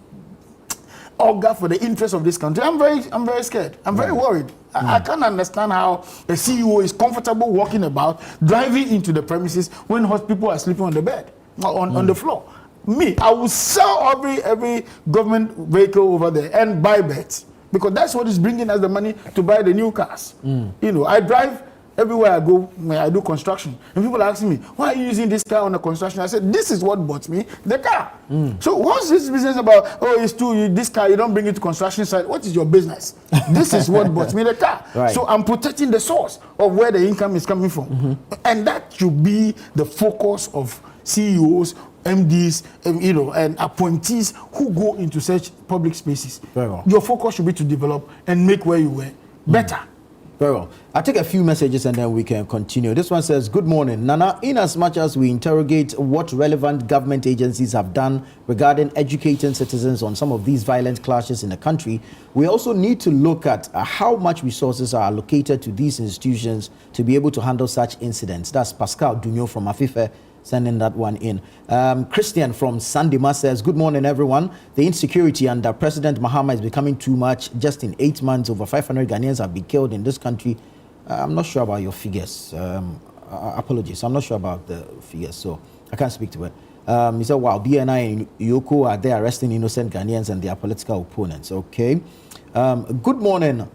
augur for the interest of this country, I'm very scared. I'm very worried. I can't understand how a CEO is comfortable walking about, driving into the premises when people are sleeping on the bed, on the floor. Me, I will sell every government vehicle over there and buy beds because that's what is bringing us the money to buy the new cars. I drive everywhere I go when I do construction, and people are asking me, why are you using this car on the construction? I said, this is what bought me the car. So what's this business about, this car, you don't bring it to construction site? What is your business? This is what bought me the car. Right. So I'm protecting the source of where the income is coming from. And that should be the focus of CEOs, MDs, and appointees who go into such public spaces. Very well. Your focus should be to develop and make where you were better. Very well. I'll take a few messages and then we can continue. This one says, good morning, Nana. In as much as we interrogate what relevant government agencies have done regarding educating citizens on some of these violent clashes in the country, we also need to look at how much resources are allocated to these institutions to be able to handle such incidents. That's Pascal Dunyo from Afife sending that one in. Christian from Sandima says, good morning, everyone. The insecurity under President Mahama is becoming too much. Just in 8 months, over 500 Ghanaians have been killed in this country. I'm not sure about your figures. Apologies. I'm not sure about the figures, so I can't speak to it. He said, wow, BNI and Yoko are there arresting innocent Ghanaians and their political opponents. Okay. Good morning.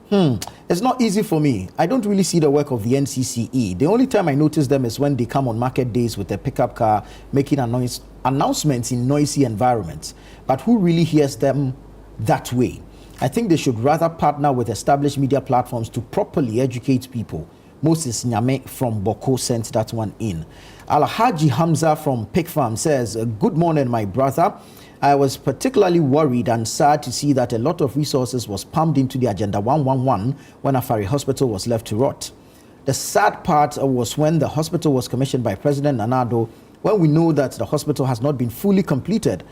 It's not easy for me. I don't really see the work of the NCCE. The only time I notice them is when they come on market days with a pickup car making announcements in noisy environments. But who really hears them that way? I think they should rather partner with established media platforms to properly educate people. Moses Nyame from Boko sent that one in. Alhaji Hamza from Pig Farm says, good morning, my brother. I was particularly worried and sad to see that a lot of resources was pumped into the Agenda 111 when Afari Hospital was left to rot. The sad part was when the hospital was commissioned by President Nana Addo, when we know that the hospital has not been fully completed.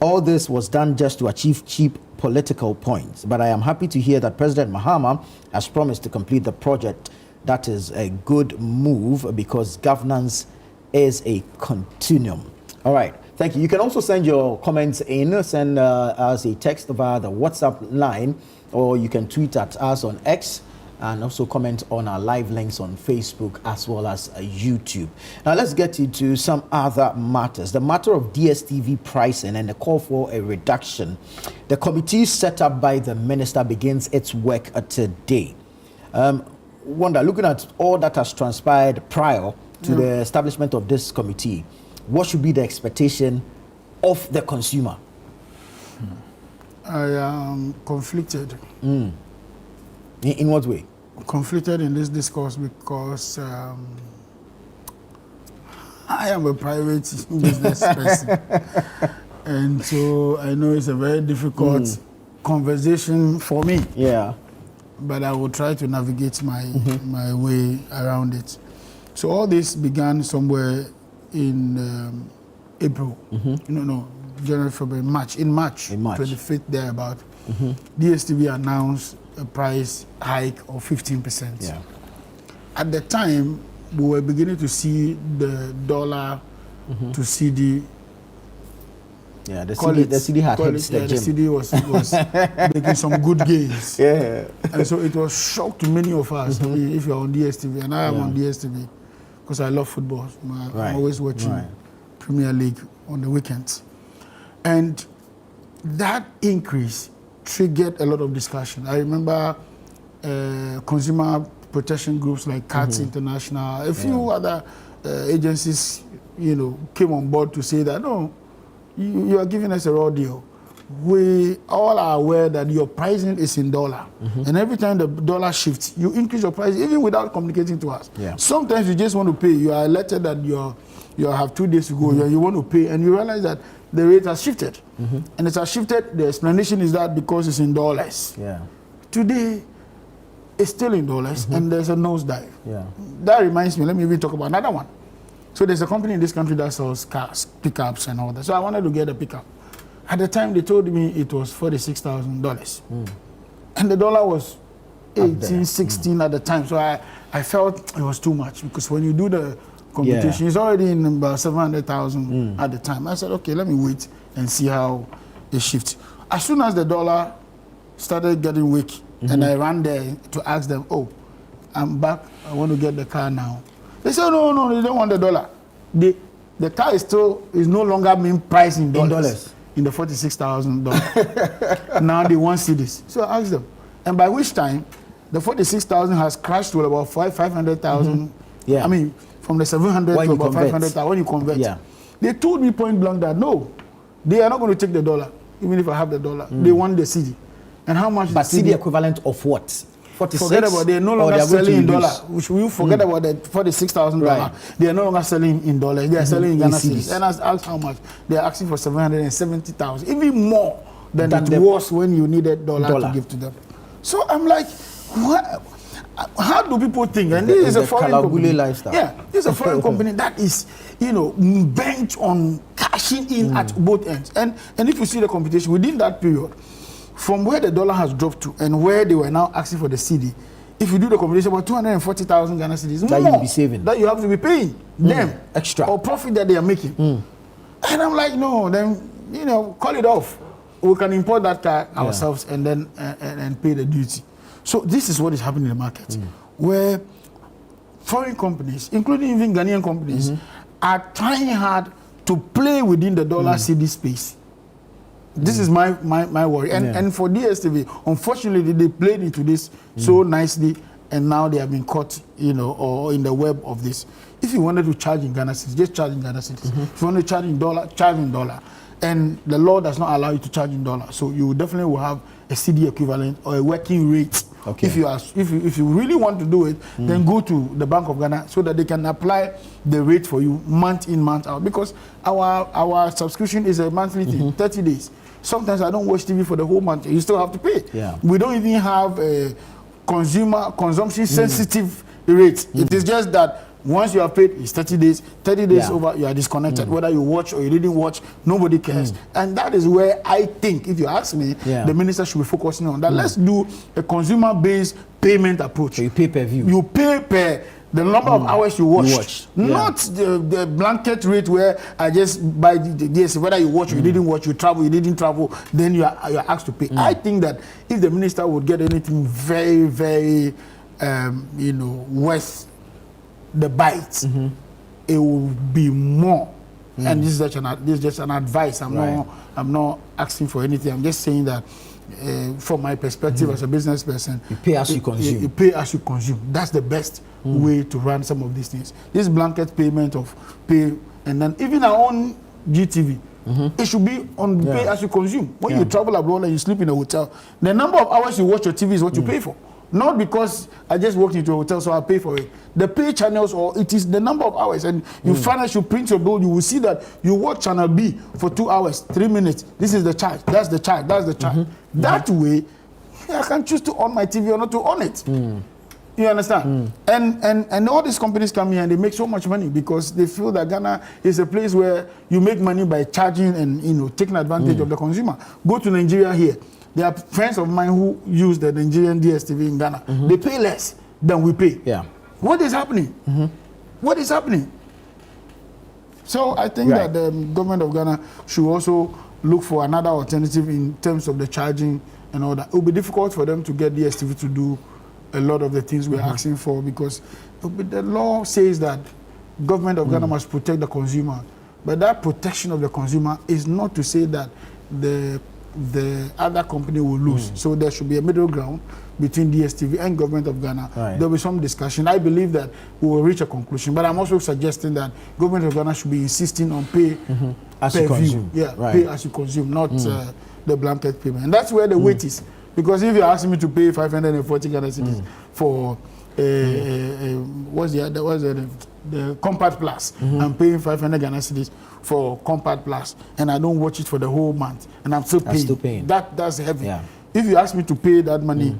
All this was done just to achieve cheap political points. But I am happy to hear that President Mahama has promised to complete the project. That is a good move because governance is a continuum. All right. Thank you. You can also send your comments in, send us a text via the WhatsApp line, or you can tweet at us on X and also comment on our live links on Facebook as well as YouTube. Now let's get into some other matters. The matter of DSTV pricing and the call for a reduction. The committee set up by the minister begins its work today. Wanda, looking at all that has transpired prior to the establishment of this committee, what should be the expectation of the consumer? I am conflicted. In what way? conflicted in this discourse because I am a private business person. And so I know it's a very difficult conversation for me. Yeah. But I will try to navigate my way around it. So all this began somewhere in April. January, February, March. In March 25th, thereabout. DSTV announced a price hike of 15%. Yeah. At the time, we were beginning to see the dollar to CD. Yeah, the CD had hit the gym. The CD was making some good gains. Yeah. And so it was shock to many of us if you're on DSTV. And I am on DSTV because I love football. I'm always watching Premier League on the weekends. And that increase triggered a lot of discussion. I remember consumer protection groups like CATS International, a few other agencies, came on board to say that, no, you are giving us a raw deal. We all are aware that your pricing is in dollar. And every time the dollar shifts, you increase your price even without communicating to us. Yeah. Sometimes you just want to pay. You are alerted that you have 2 days to go. You want to pay, and you realize that the rate has shifted. And it has shifted. The explanation is that because it's in dollars. Yeah. Today, it's still in dollars, and there's a nosedive. Yeah. That reminds me, let me even talk about another one. So there's a company in this country that sells cars, pickups and all that. So I wanted to get a pickup. At the time, they told me it was $46,000. And the dollar was 18, 16 at the time. So I felt it was too much, because when you do the computation, it's already in about 700,000 at the time. I said, okay, let me wait and see how it shifts. As soon as the dollar started getting weak, and I ran there to ask them, oh, I'm back, I want to get the car now. They said, no, they don't want the dollar. The car is no longer being priced in dollars. In the $46,000. Now they want CDs. So I asked them. And by which time, the 46,000 has crashed to about 500,000. Yeah. I mean, from the 700 to about 500,000 when you convert. Yeah. They told me point blank that no, they are not going to take the dollar, even if I have the dollar. They want the CD. And how much? But CD equivalent of what? 46? Forget about it. They're no longer selling in dollar. Which we forget about the $46,000. Right. They are no longer selling in dollars. They are selling in Ghana cedis. And I asked how much. They are asking for 770,000, even more than it was when you needed dollar to give to them. So I'm like, what? How do people think? And this is a foreign company. Lifestyle. Yeah, this is a foreign company that is, bent on cashing in at both ends. And if you see the computation within that period, from where the dollar has dropped to and where they were now asking for the CD, if you do the computation, about 240,000 Ghana cedis that more you'll be saving, that you have to be paying them extra or profit that they are making. And I'm like, no, then call it off. We can import that car ourselves and then and pay the duty. So this is what is happening in the market, where foreign companies, including even Ghanaian companies, are trying hard to play within the dollar CD space. This is my worry. And for DSTV, unfortunately, they played into this so nicely, and now they have been caught, or in the web of this. If you wanted to charge in Ghana cedis, just charge in Ghana cedis. If you want to charge in dollar, charge in dollar. And the law does not allow you to charge in dollar. So you definitely will have a CD equivalent or a working rate. Okay. If you really want to do it, then go to the Bank of Ghana so that they can apply the rate for you month in, month out. Because our subscription is a monthly thing, 30 days. Sometimes I don't watch TV for the whole month. You still have to pay. Yeah. We don't even have a consumption sensitive rate. It is just that once you have paid, it's 30 days. 30 days over, you are disconnected. Whether you watch or you didn't watch, nobody cares. And that is where I think, if you ask me, the minister should be focusing on that. Let's do a consumer-based payment approach. So you pay per view. You pay per the number of hours you watched. Not the blanket rate where I just buy the whether you watch or you didn't watch, you travel, you didn't travel, then you are asked to pay. I think that if the minister would get anything very, very, worth the bite, it will be more. And this is just an advice. I'm not asking for anything. I'm just saying that from my perspective as a business person, you pay as you consume. You pay as you consume. That's the best way to run some of these things. This blanket payment of pay, and then even our own GTV, it should be on pay as you consume. When you travel abroad and you sleep in a hotel, the number of hours you watch your TV is what you pay for. Not because I just walked into a hotel, so I pay for it. The pay channels, or it is the number of hours, and you finally should print your bill. You will see that you watch channel B for 2 hours, 3 minutes. This is the charge. That's the charge. That's the charge. That way, I can choose to on my TV or not to on it. You understand? And all these companies come here and they make so much money because they feel that Ghana is a place where you make money by charging and taking advantage of the consumer. Go to Nigeria here. There are friends of mine who use the Nigerian DSTV in Ghana. They pay less than we pay. Yeah. What is happening? What is happening? So I think that the government of Ghana should also look for another alternative in terms of the charging and all that. It will be difficult for them to get DSTV to do a lot of the things we're asking for because the law says that government of Ghana must protect the consumer. But that protection of the consumer is not to say that the other company will lose. So there should be a middle ground between DSTV and government of Ghana. There will be some discussion. I believe that we will reach a conclusion. But I'm also suggesting that government of Ghana should be insisting on pay as per you consume. view. Pay as you consume, not the blanket payment. And that's where the weight is. Because if you're asking me to pay 540 Ghana cedis for the Compact Plus, I'm paying 500 Ghana cedis for Compact Plus, and I don't watch it for the whole month, and I'm still paying. That's heavy. If you ask me to pay that money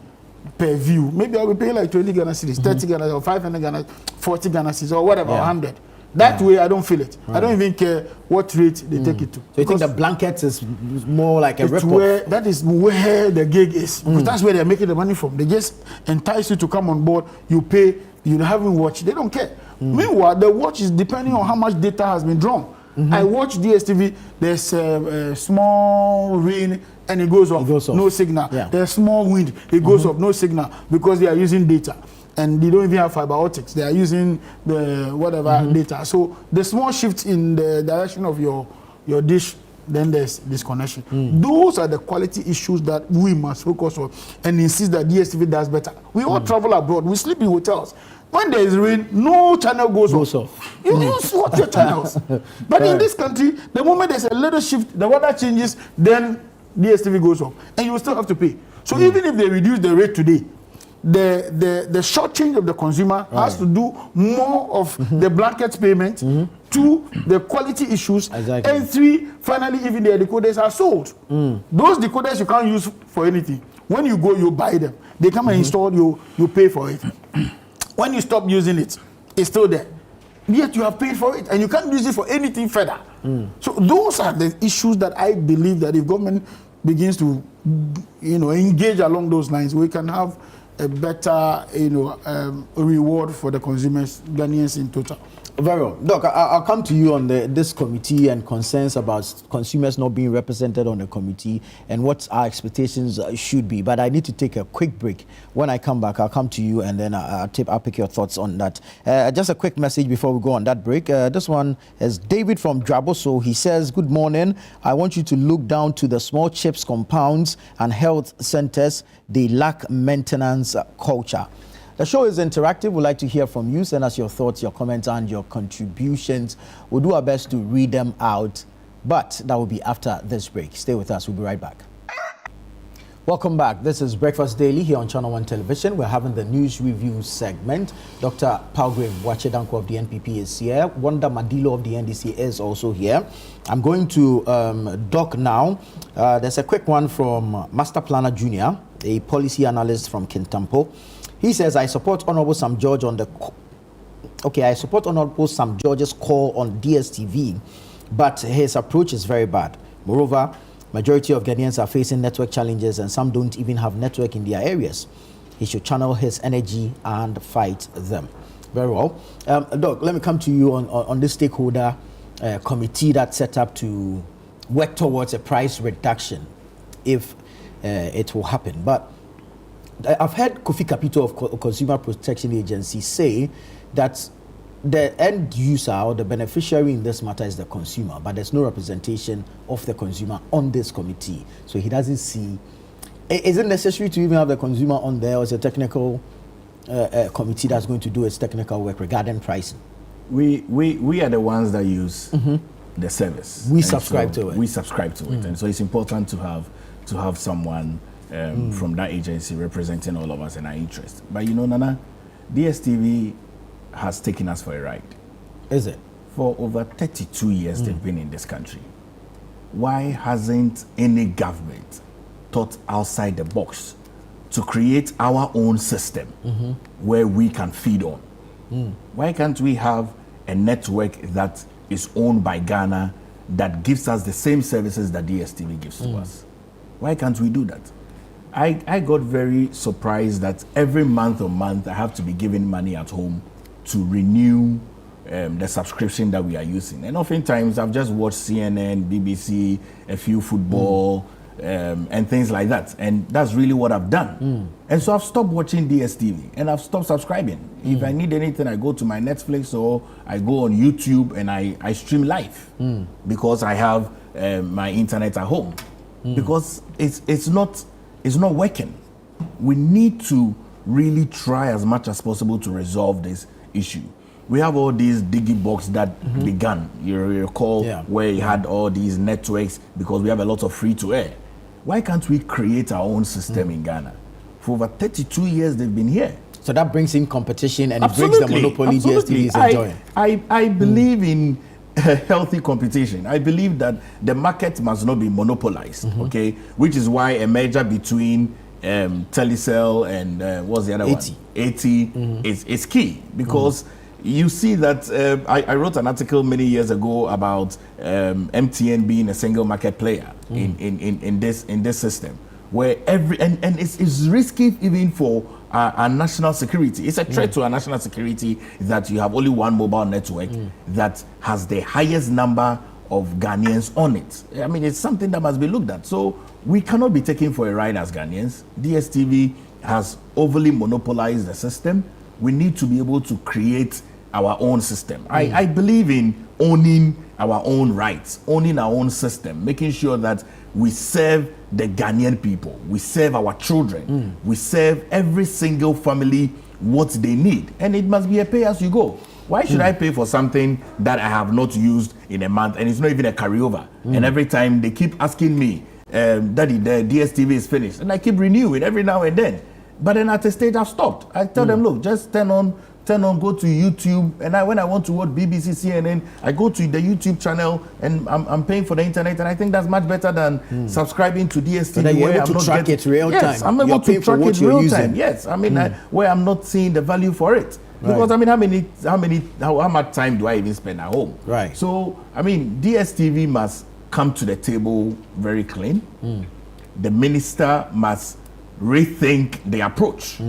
per view, maybe I'll be paying like 20 Ghana cedis, 30 Ghana, or 500 Ghana, 40 Ghana cedis, or whatever, 100. That way, I don't feel it. I don't even care what rate they take it to. So you think the blanket is more like a rip-off? That is where the gig is. Because that's where they're making the money from. They just entice you to come on board. You pay. You haven't watched. They don't care. Meanwhile, the watch is depending on how much data has been drawn. I watch DSTV. There's a small rain and it goes off. No signal. There's small wind. It goes off. No signal because they are using data. And they don't even have fiber optics. They are using the whatever data. So the small shift in the direction of your dish, then there's disconnection. Those are the quality issues that we must focus on and insist that DSTV does better. We all travel abroad. We sleep in hotels. When there is rain, no channel goes off. You watch your channels. But in this country, the moment there's a little shift, the weather changes, then DSTV goes off. And you will still have to pay. So even if they reduce the rate today, the short change of the consumer has to do more of the blanket payment, 2, the quality issues, and 3, finally, even the decoders are sold. Those decoders you can't use for anything. When you go, you buy them. They come and install, you pay for it. When you stop using it, it's still there. Yet you have paid for it, and you can't use it for anything further. So those are the issues that I believe that if government begins to engage along those lines, we can have a better, reward for the consumers, Ghanaians in total. Very well. Doc, I'll come to you on this committee and concerns about consumers not being represented on the committee and what our expectations should be. But I need to take a quick break. When I come back, I'll come to you and then I'll pick your thoughts on that. Just a quick message before we go on that break. This one is David from Draboso. He says, good morning. I want you to look down to the small chips compounds and health centers. They lack maintenance culture. The show is interactive. We'd like to hear from you. Send us your thoughts, your comments, and your contributions. We'll do our best to read them out, but that will be after this break. Stay with us. We'll be right back. Welcome back. This is Breakfast Daily here on Channel One Television. We're having the news review segment. Dr. Palgrave Wachedanko of the NPP is here. Wanda Madilo of the NDC is also here. I'm going to Doc now. There's a quick one from Master Planner Jr., a policy analyst from Kintampo. He says, I support Honorable Sam George on the... I support Honorable Sam George's call on DSTV, but his approach is very bad. Moreover, majority of Ghanaians are facing network challenges and some don't even have network in their areas. He should channel his energy and fight them. Very well. Doc, let me come to you on this stakeholder committee that's set up to work towards a price reduction if it will happen. But I've heard Kofi Kapito of Consumer Protection Agency say that the end user or the beneficiary in this matter is the consumer, but there's no representation of the consumer on this committee. So he doesn't see. Is it necessary to even have the consumer on there, or is a technical committee that's going to do its technical work regarding pricing? We are the ones that use the service. We subscribe to it. We subscribe to it, and so it's important to have someone from that agency representing all of us and our interests. But you know, Nana, DSTV has taken us for a ride. Is it? For over 32 years they've been in this country. Why hasn't any government thought outside the box to create our own system where we can feed on? Why can't we have a network that is owned by Ghana that gives us the same services that DSTV gives to us? Why can't we do that? I got very surprised that every month I have to be giving money at home to renew the subscription that we are using. And oftentimes I've just watched CNN, BBC, a few football, and things like that. And that's really what I've done. And so I've stopped watching DSTV and I've stopped subscribing. If I need anything, I go to my Netflix or I go on YouTube and I stream live because I have my internet at home. Because it's not working. We need to really try as much as possible to resolve this issue. We have all these digibox that began, you recall, where you had all these networks because we have a lot of free to air. Why can't we create our own system in Ghana? For over 32 years they've been here. So that brings in competition and it breaks the monopoly DSTV is enjoying. I believe in healthy competition. I believe that the market must not be monopolized, okay? Which is why a merger between Telecel and what's the other one? AT is key because you see that I wrote an article many years ago about MTN being a single market player in this system, where and it's risky even for our national security. It's a threat to our national security that you have only one mobile network that has the highest number of Ghanaians on it. I mean, it's something that must be looked at. So we cannot be taken for a ride as Ghanaians. DSTV has overly monopolized the system. We need to be able to create our own system. I believe in owning our own rights, owning our own system, making sure that we serve the Ghanaian people, we serve our children, we serve every single family what they need. And it must be a pay as you go. Why should I pay for something that I have not used in a month and it's not even a carryover? And every time they keep asking me, Daddy, the DSTV is finished. And I keep renewing every now and then. But then at a stage I've stopped. I tell them, look, just turn on, go to YouTube, and when I want to watch BBC, CNN, I go to the YouTube channel, and I'm paying for the internet, and I think that's much better than subscribing to DSTV. So that you're able to track it real time. Yes, I'm able to track it real time. Yes, I mean, where I'm not seeing the value for it. Because I mean, how much time do I even spend at home? Right. So I mean, DSTV must come to the table very clean. The minister must rethink the approach.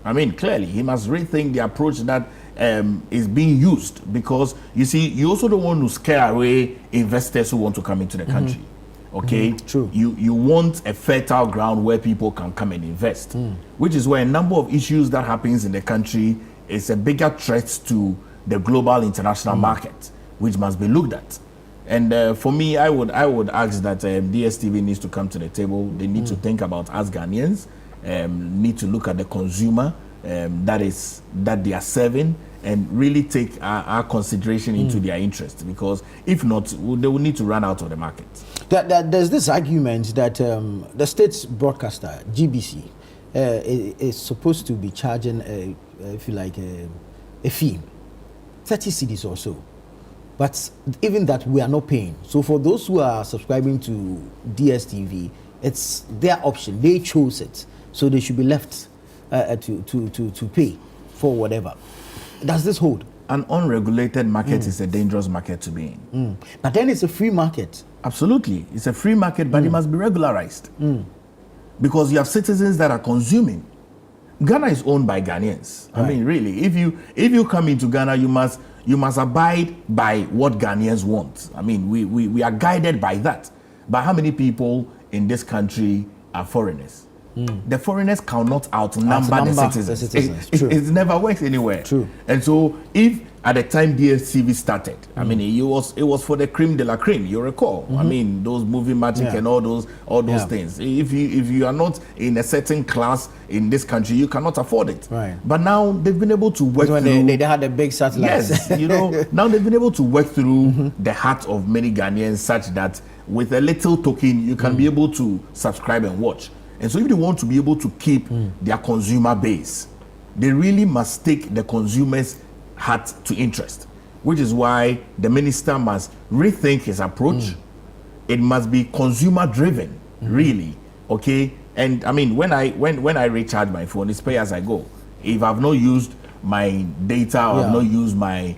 I mean, clearly, he must rethink the approach that is being used, because you see, you also don't want to scare away investors who want to come into the country. Okay, true. You want a fertile ground where people can come and invest, which is where a number of issues that happens in the country is a bigger threat to the global international market, which must be looked at. And for me, I would ask that DSTV needs to come to the table. They need to think about us Ghanaians. Need to look at the consumer that they are serving and really take our consideration into their interest, because if not, they will need to run out of the market. There's this argument that the state's broadcaster, GBC, is supposed to be charging, if you like, a fee, 30 cedis or so. But even that, we are not paying. So for those who are subscribing to DSTV, it's their option. They chose it. So they should be left to pay for whatever. Does this hold? An unregulated market is a dangerous market to be in. But then it's a free market. Absolutely. It's a free market, but it must be regularized. Because you have citizens that are consuming. Ghana is owned by Ghanaians. I mean, really, if you come into Ghana, you must abide by what Ghanaians want. I mean, we are guided by that. But how many people in this country are foreigners? The foreigners cannot outnumber the citizens. It never works anywhere. True. And so, if at the time DSTV started, I mean, it was for the creme de la creme. You recall? I mean, those movie magic and all those things. If you are not in a certain class in this country, you cannot afford it. Right. But now they've been able to work through. They had the big satellites. Yes, now they've been able to work through the heart of many Ghanaians, such that with a little token you can be able to subscribe and watch. And so if they want to be able to keep their consumer base, they really must take the consumer's heart to interest, which is why the minister must rethink his approach. It must be consumer driven, really, okay? And I mean, when I recharge my phone, it's pay as I go. If I've not used my data or I've not used my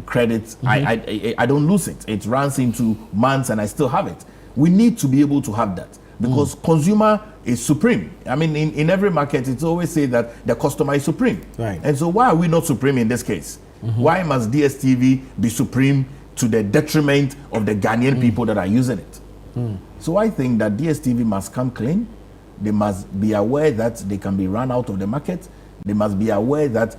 credit, I don't lose it. It runs into months and I still have it. We need to be able to have that because consumer is supreme. I mean, in every market, it's always say that the customer is supreme. Right. And so why are we not supreme in this case? Why must DSTV be supreme to the detriment of the Ghanaian people that are using it? So I think that DSTV must come clean. They must be aware that they can be run out of the market. They must be aware that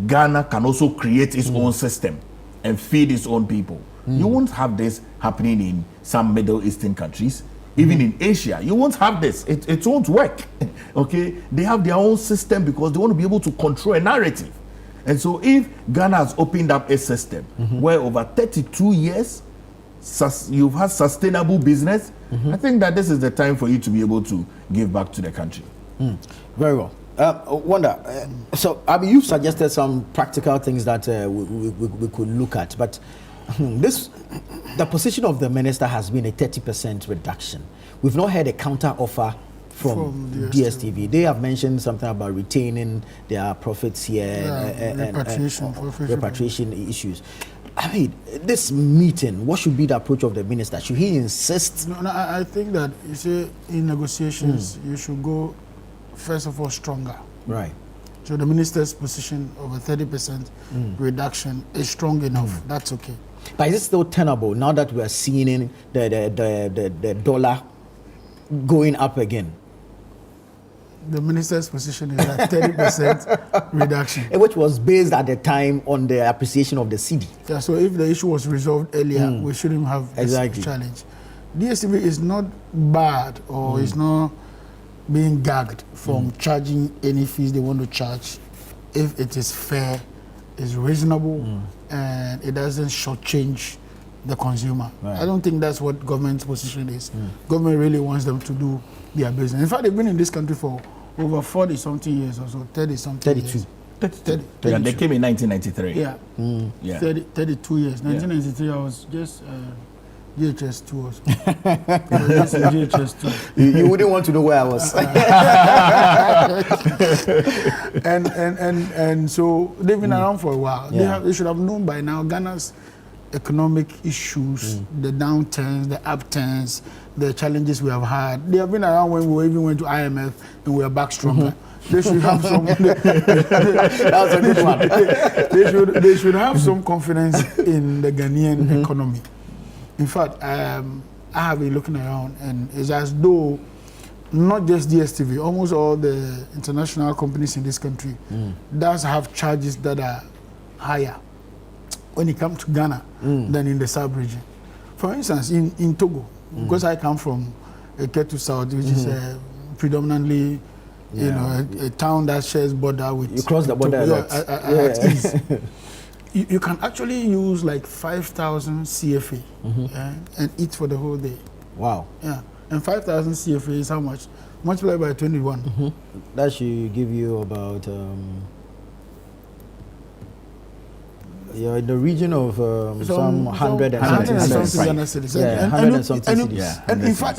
Ghana can also create its own system and feed its own people. You won't have this happening in some Middle Eastern countries. Even in Asia, you won't have this. It won't work. Okay? They have their own system because they want to be able to control a narrative. And so if Ghana has opened up a system where over 32 years you've had sustainable business, I think that this is the time for you to be able to give back to the country. Very well. Wanda, so I mean, you've suggested some practical things that we could look at, but the position of the minister has been a 30% reduction. We've not had a counter offer from DSTV. They have mentioned something about retaining their profits here and repatriation issues. I mean, this meeting, what should be the approach of the minister? Should he insist? No, I think that, you see, in negotiations, you should go, first of all, stronger. Right. So the minister's position of a 30% reduction is strong enough. That's okay. But is it still tenable now that we are seeing the dollar going up again? The minister's position is a 30% reduction. Which was based at the time on the appreciation of the cedi. Yeah, so if the issue was resolved earlier, we shouldn't have this challenge. DSTV is not bad or is not being gagged from charging any fees they want to charge if it is fair, is reasonable, and it doesn't shortchange the consumer. Right. I don't think that's what government's position is. Government really wants them to do their business. In fact, they've been in this country for over 40-something years or so, 30-something 32. years. 32. Yeah, they came in 1993. Yeah, 32 years. 1993, I was just GHS2 or so. GHS2. You wouldn't want to know where I was. and so they've been around for a while. They should have known by now Ghana's economic issues, the downturns, the upturns, the challenges we have had. They have been around when we even went to IMF and we are back stronger. They should have some. That was a good one. They should have some confidence in the Ghanaian economy. In fact, I have been looking around, and it's as though not just DSTV, almost all the international companies in this country does have charges that are higher when it comes to Ghana than in the sub-region. For instance, in Togo, because I come from Ketu South, which is predominantly a town that shares border with. You cross the border at ease. You can actually use like 5,000 CFA and eat for the whole day. Wow. Yeah. And 5,000 CFA is how much? Multiplied by 21. That should give you about in the region of some 100 and something Ghana cedis. Yeah, 100 and something cedis. And in fact,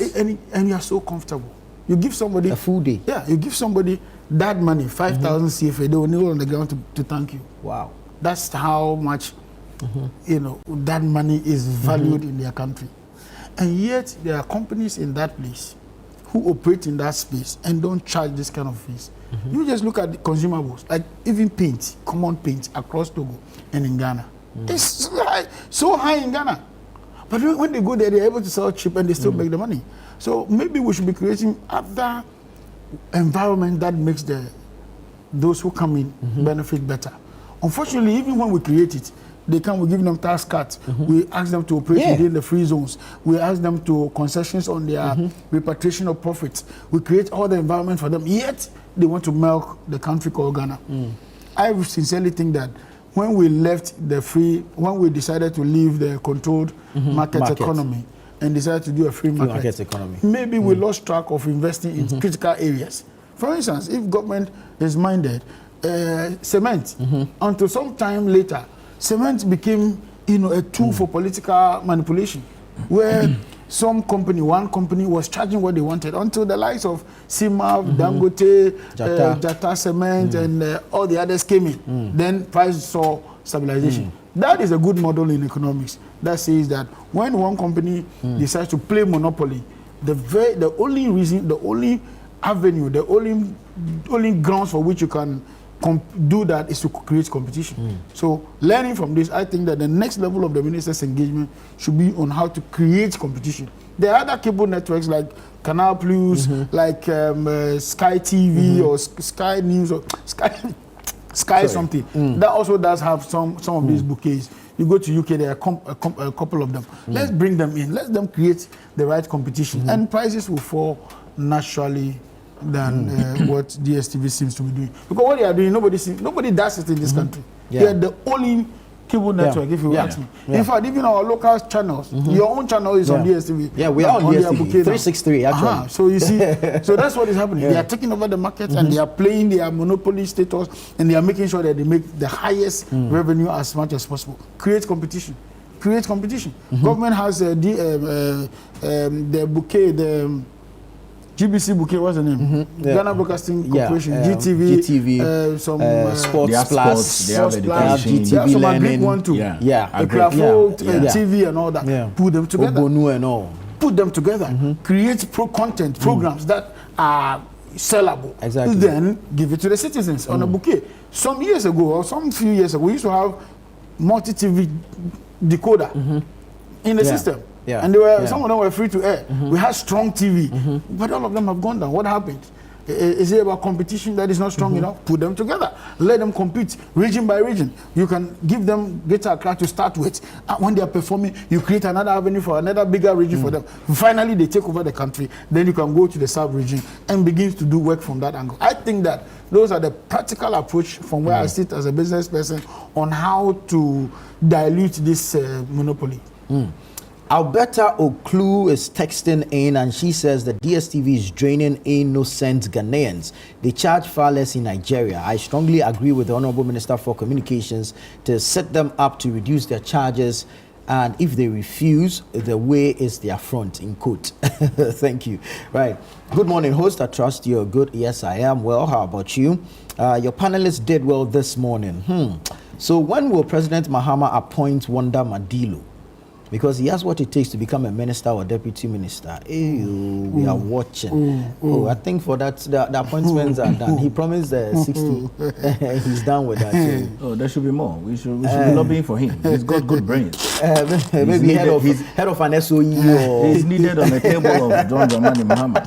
and you are so comfortable. You give somebody a full day. Yeah, you give somebody that money, 5,000 CFA, they will kneel on the ground to thank you. Wow. That's how much, that money is valued in their country. And yet, there are companies in that place who operate in that space and don't charge this kind of fees. You just look at the consumables, like even paint, common paint across Togo and in Ghana. It's so high in Ghana. But when they go there, they're able to sell cheap and they still make the money. So maybe we should be creating other environment that makes those who come in benefit better. Unfortunately, even when we create it, we give them tax cuts. We ask them to operate within the free zones. We ask them to concessions on their repatriation of profits. We create all the environment for them, yet they want to milk the country called Ghana. I sincerely think that when we decided to leave the controlled market economy and decided to do a free market economy. Maybe we lost track of investing in critical areas. For instance, if government is minded, cement, until some time later, cement became, a tool for political manipulation, where one company was charging what they wanted until the likes of Simav, Dangote, Jata Cement, and all the others came in. Then price saw stabilization. That is a good model in economics that says that when one company decides to play monopoly, the only avenue, the only grounds for which you can do that is to create competition. So learning from this, I think that the next level of the minister's engagement should be on how to create competition. There are other cable networks like Canal Plus, like Sky TV or Sky News or Sky something. That also does have some of these bouquets. You go to UK, there are a couple of them. Let's bring them in. Let them create the right competition, and prices will fall naturally than what DSTV seems to be doing. Because what they are doing, nobody does it in this country. They are the only cable network, if you ask me. In fact, even our local channels, your own channel is on DSTV. Yeah, we are on DSTV, 363 actually. So you see, so that's what is happening. They are taking over the market and they are playing their monopoly status, and they are making sure that they make the highest revenue as much as possible. Create competition. Government has the bouquet, the GBC bouquet, what's the name? Ghana Broadcasting Corporation, GTV, some Sports Plus, they have education. They have some Agric one too. TV and all that. Put them together. And all. Put them together. Create content programs that are sellable. Exactly. Then give it to the citizens on a bouquet. Some years ago, or some few years ago, we used to have multi-TV decoder in the system. And some of them were free to air. We had strong TV, but all of them have gone down. What happened? Is it about competition that is not strong enough? Put them together. Let them compete region by region. You can give them Greater Accra to start with. And when they are performing, you create another avenue for another bigger region for them. Finally, they take over the country. Then you can go to the sub-region and begin to do work from that angle. I think that those are the practical approach from where I sit as a business person on how to dilute this monopoly. Alberta Oklu is texting in and she says that DSTV is draining innocent Ghanaians. They charge far less in Nigeria. I strongly agree with the Honorable Minister for Communications to set them up to reduce their charges, and if they refuse, the way is their front, in quote. Thank you. Right. Good morning, host. I trust you're good. Yes, I am well. How about you? Your panelists did well this morning. So when will President Mahama appoint Wanda Madilo? Because he has what it takes to become a minister or deputy minister. We are watching. I think for that, the appointments are done. He promised 60. He's done with that. There should be more. We should be lobbying for him. He's got good brains. Maybe head of an SOE. Or he's needed on the table of John Dramani Mahama.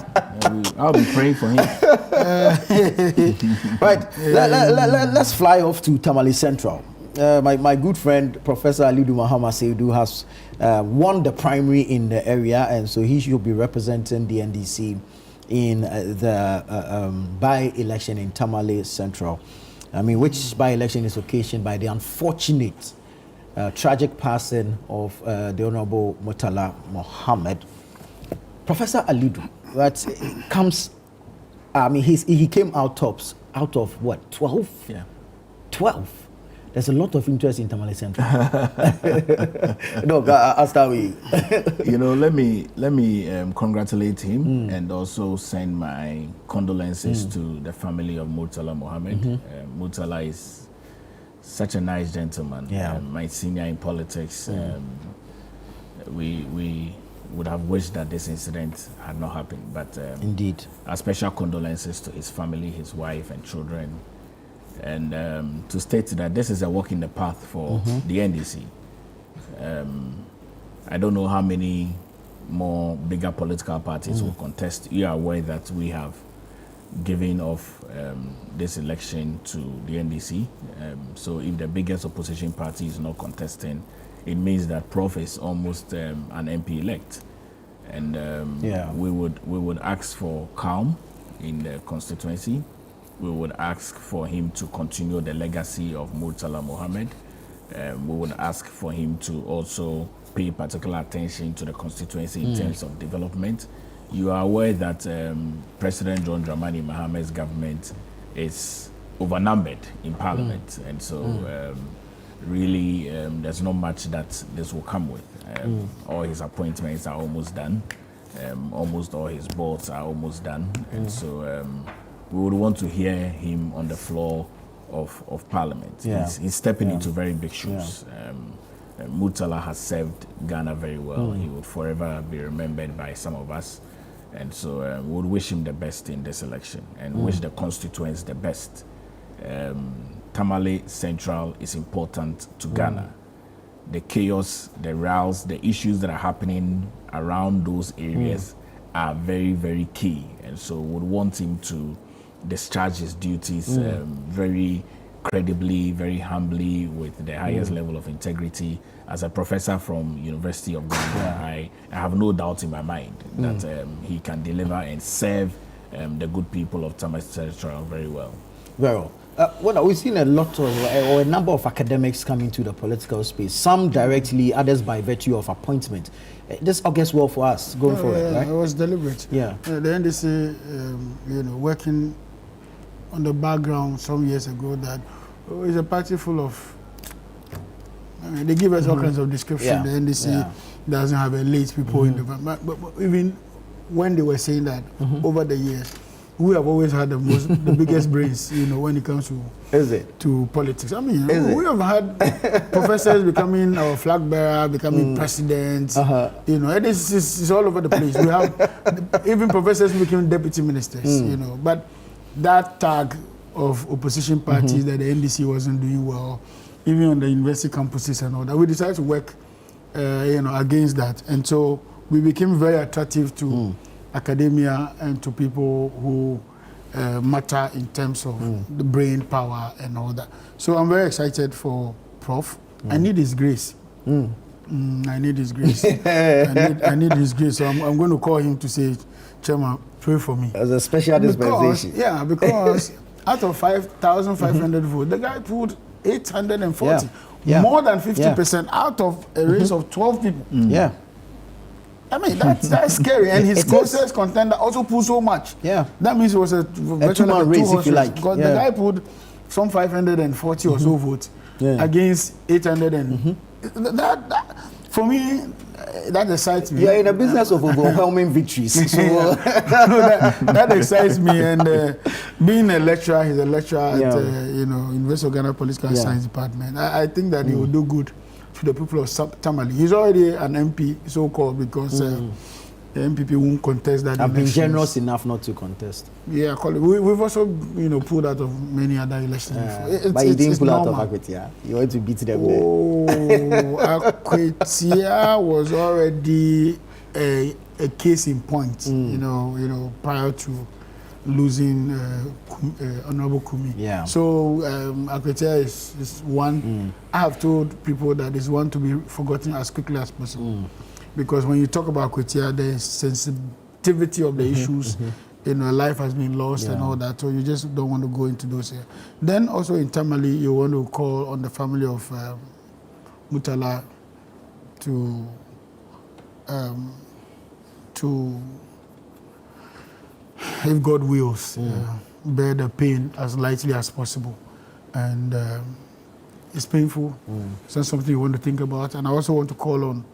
I'll be praying for him. Right. Let's fly off to Tamale Central. My good friend, Professor Alidu Mahama Seidu, has won the primary in the area, and so he should be representing the NDC in the by-election in Tamale Central. I mean, which by-election is occasioned by the unfortunate, tragic passing of the Honorable Murtala Mohammed. Professor Alidu, that comes, I mean, he came out tops out of what, 12? Yeah. 12. There's a lot of interest in Tamale Central. No, I'll start with you. Let me congratulate him and also send my condolences to the family of Murtala Mohammed. Murtala is such a nice gentleman. My senior in politics. We would have wished that this incident had not happened, but indeed, our special condolences to his family, his wife and children. And to state that this is a walk in the path for the NDC. I don't know how many more bigger political parties will contest. You are aware that we have given off this election to the NDC. So if the biggest opposition party is not contesting, it means that Prof is almost an MP elect. And we would ask for calm in the constituency. We would ask for him to continue the legacy of Murtala Mohammed. We would ask for him to also pay particular attention to the constituency in terms of development. You are aware that President John Dramani Mahamad's government is overnumbered in Parliament, and so really there's not much that this will come with. All his appointments are almost done. Almost all his boards are almost done, and so we would want to hear him on the floor of Parliament. He's stepping into very big shoes. Murtala has served Ghana very well. He would forever be remembered by some of us, and so we would wish him the best in this election and wish the constituents the best. Tamale Central is important to Ghana. The chaos, the rows, the issues that are happening around those areas are very, very key. And so would want him to discharge his duties very credibly, very humbly, with the highest level of integrity. As a professor from University of Ghana, I have no doubt in my mind that he can deliver and serve the good people of Tamale Central very well. Very well. Well, we've seen a lot of, or a number of academics coming to the political space, some directly, others by virtue of appointment. This augurs well for us going forward, right? It was deliberate. Yeah. The NDC, working on the background some years ago, that it's a party full of, they give us all kinds of description. The NDC doesn't have elite people in the, but even when they were saying that over the years, we have always had the biggest brains, when it comes to politics. I mean, we have had professors becoming our flag bearer, becoming presidents. And it's all over the place. We have even professors becoming deputy ministers. But that tag of opposition parties that the NDC wasn't doing well, even on the university campuses and all that, we decided to work, against that, and so we became very attractive to academia and to people who matter in terms of the brain power and all that. So I'm very excited for Prof. I need his grace. I need his grace. I need his grace. So I'm going to call him to say, Chairman, pray for me. As a special dispensation. Because out of 5,500 votes, the guy pulled 840. More than 50% out of a race of 12 people. I mean, that's scary. And his closest contender also pulled so much. That means it was a two-man race, if you like. Because the guy pulled some 540 or so votes against 800. And that, for me, that excites me. You're in a business of overwhelming victories. So that excites me. And being a lecturer, he's a lecturer at University of Ghana Political Science Department. I think that he will do good to the people of Tamale. He's already an MP, so-called, because the MPP won't contest that. I've been generous enough not to contest. Yeah, we've also, pulled out of many other elections before. But you didn't pull out of Akwetia. You want to beat them there. Akwetia was already a case in point, prior to losing Honorable Kumi. So Akwetia is one. I have told people that is one to be forgotten as quickly as possible. Because when you talk about Akwetia, the sensitivity of the issues, life has been lost and all that. So you just don't want to go into those here. Then also in Tamale, you want to call on the family of Murtala to if God wills, bear the pain as lightly as possible. And it's painful. It's not something you want to think about. And I also want to call on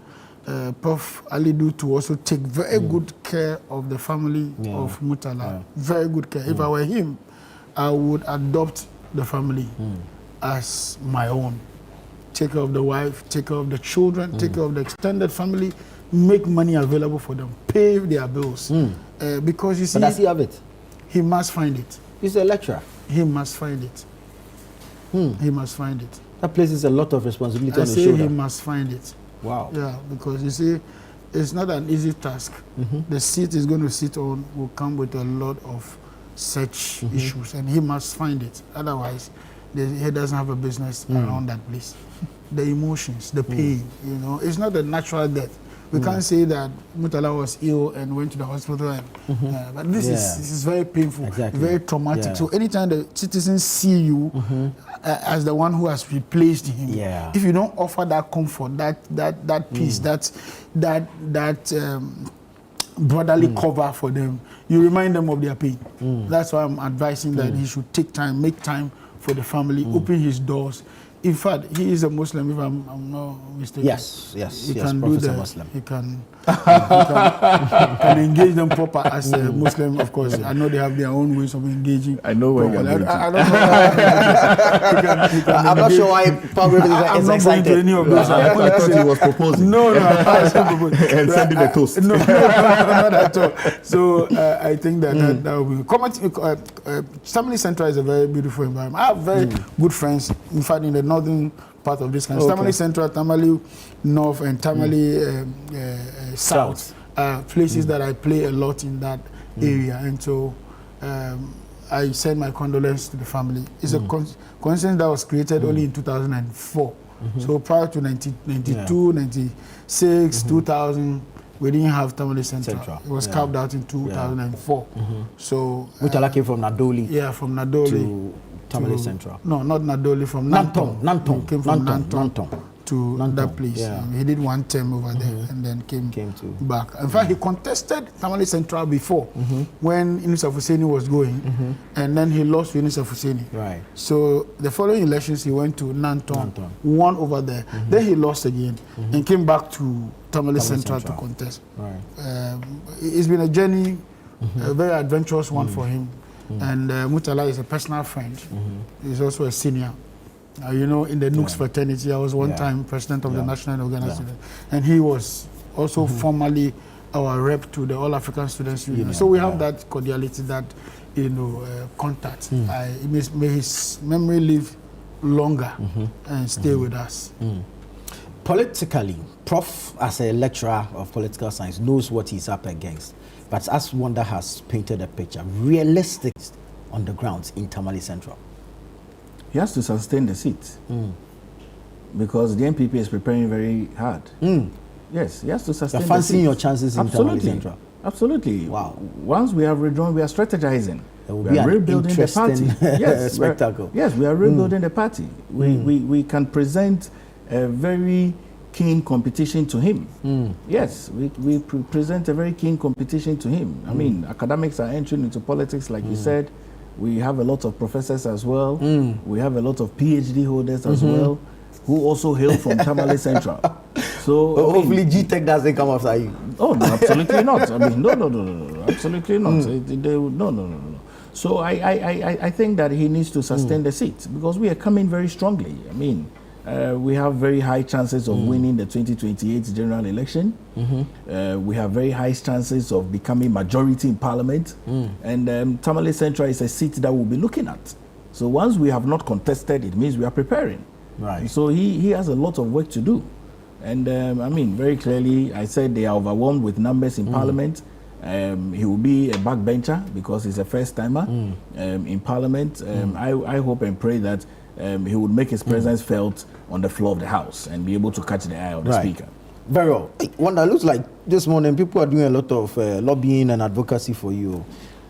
Prof. Alidu to also take very good care of the family of Murtala. Very good care. If I were him, I would adopt the family as my own. Take care of the wife, take care of the children, take care of the extended family, make money available for them, pay their bills. Because you see, but does he have it? He must find it. He's a lecturer. He must find it. He must find it. That places a lot of responsibility on his shoulder. I say he shoulder. must find it. Wow. Yeah, because you see, it's not an easy task. The seat he's going to sit on will come with a lot of such issues, and he must find it. Otherwise, he doesn't have a business around that place. The emotions, the pain, it's not a natural death. We can't say that Murtala was ill and went to the hospital. And, but this is very painful, very traumatic. So anytime the citizens see you as the one who has replaced him, if you don't offer that comfort, that peace, that brotherly cover for them, you remind them of their pain. That's why I'm advising that he should take time, make time for the family, open his doors. In fact, he is a Muslim, if I'm not mistaken. Yes, he can do Prophet the Muslim. He can engage them proper as a Muslim, of course. I know they have their own ways of engaging. I know where you're going I don't know. I'm not sure why Palgrave is not going to any of those. I only thought he was proposing. No, and sending the toast. No, not at all. So I think that will be. Tamale Central is a very beautiful environment. I have very good friends, in fact, in the northern part of this country. Tamale Central, Tamale North, and Tamale South are places that I play a lot in that area. And so I send my condolences to the family. It's a coincidence that was created only in 2004. So prior to 1992, 96, 2000, we didn't have Tamale Central. It was carved out in 2004. So Murtala came from Nadoli. Yeah, from Nadoli to Tamale Central. No, not Nadoli, from Nantong. Nantong. Came from Nantong to Nantong, that place. He did one term over there and then came to back. In fact, he contested Tamale Central before when Yunus Hussaini was going, and then he lost Yunus Hussaini. Right. So the following elections, he went to Nantong, won over there. Then he lost again and came back to Tamale Central to contest. Right. It's been a journey, a very adventurous one for him. And Murtala is a personal friend. He's also a senior. You know, in the Nooks fraternity, I was one time president of the national organization. And he was also formerly our rep to the All African Students Union. So we have that cordiality, that, contact. May his memory live longer and stay with us. Politically, Prof, as a lecturer of political science, knows what he's up against. But as Wanda has painted a picture, realistic on the ground in Tamale Central. He has to sustain the seat because the NPP is preparing very hard. Yes, he has to sustain the seat. You're fancying your chances in Tamale Central. Absolutely. Wow. Once we have redrawn, we are strategizing. We are rebuilding the party. Yes, spectacle. We are rebuilding the party. We can present a very keen competition to him. Yes, we present a very keen competition to him. I mean, academics are entering into politics, like you said. We have a lot of professors as well. We have a lot of PhD holders as well, who also hail from Tamale Central. So hopefully GTech doesn't come after you. Oh, no, absolutely not. I mean, no, absolutely not. No. So I think that he needs to sustain the seat because we are coming very strongly. I mean, we have very high chances of winning the 2028 general election. We have very high chances of becoming majority in parliament. And Tamale Central is a seat that we'll be looking at. So once we have not contested, it means we are preparing. Right. So he has a lot of work to do. And I mean, very clearly, I said they are overwhelmed with numbers in parliament. He will be a backbencher because he's a first-timer in parliament. I hope and pray that he would make his presence felt on the floor of the House and be able to catch the eye of the Speaker. Very well. Wanda, looks like this morning people are doing a lot of lobbying and advocacy for you.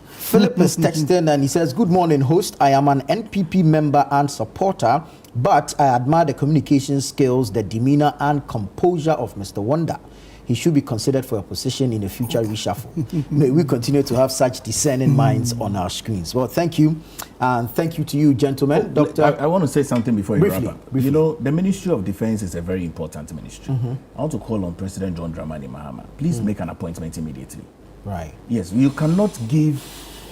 Philip is texting and he says, "Good morning, host. I am an NPP member and supporter, but I admire the communication skills, the demeanor and composure of Mr. Wanda. He should be considered for a position in a future reshuffle. May we continue to have such discerning minds on our screens." Well, thank you. And thank you to you, gentlemen. Doctor, I want to say something before you wrap up. Briefly. You know, the Ministry of Defense is a very important ministry. I want to call on President John Dramani Mahama. Please make an appointment immediately. Right. Yes, you cannot give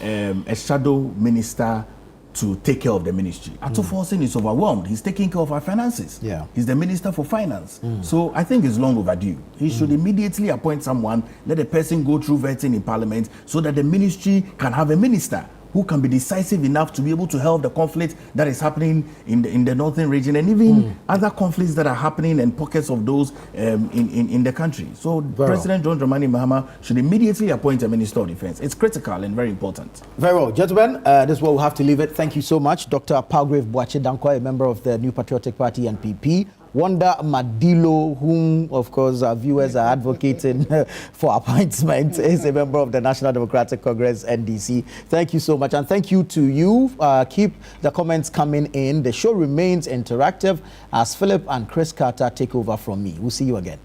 a shadow minister to take care of the ministry. Ato Forsen is overwhelmed. He's taking care of our finances. Yeah. He's the Minister for Finance. So I think it's long overdue. He should immediately appoint someone, let the person go through vetting in Parliament so that the ministry can have a minister who can be decisive enough to be able to help the conflict that is happening in the northern region and even other conflicts that are happening and pockets of those in the country. So President John Dramani Mahama should immediately appoint a Minister of Defense. It's critical and very important. Very well, gentlemen, this is where we'll have to leave it. Thank you so much. Dr. Palgrave Boache Dankwa, a member of the New Patriotic Party, NPP. Wanda Madilo, whom, of course, our viewers are advocating for appointment, is a member of the National Democratic Congress, NDC. Thank you so much. And thank you to you. Keep the comments coming in. The show remains interactive as Philip and Chris Carter take over from me. We'll see you again.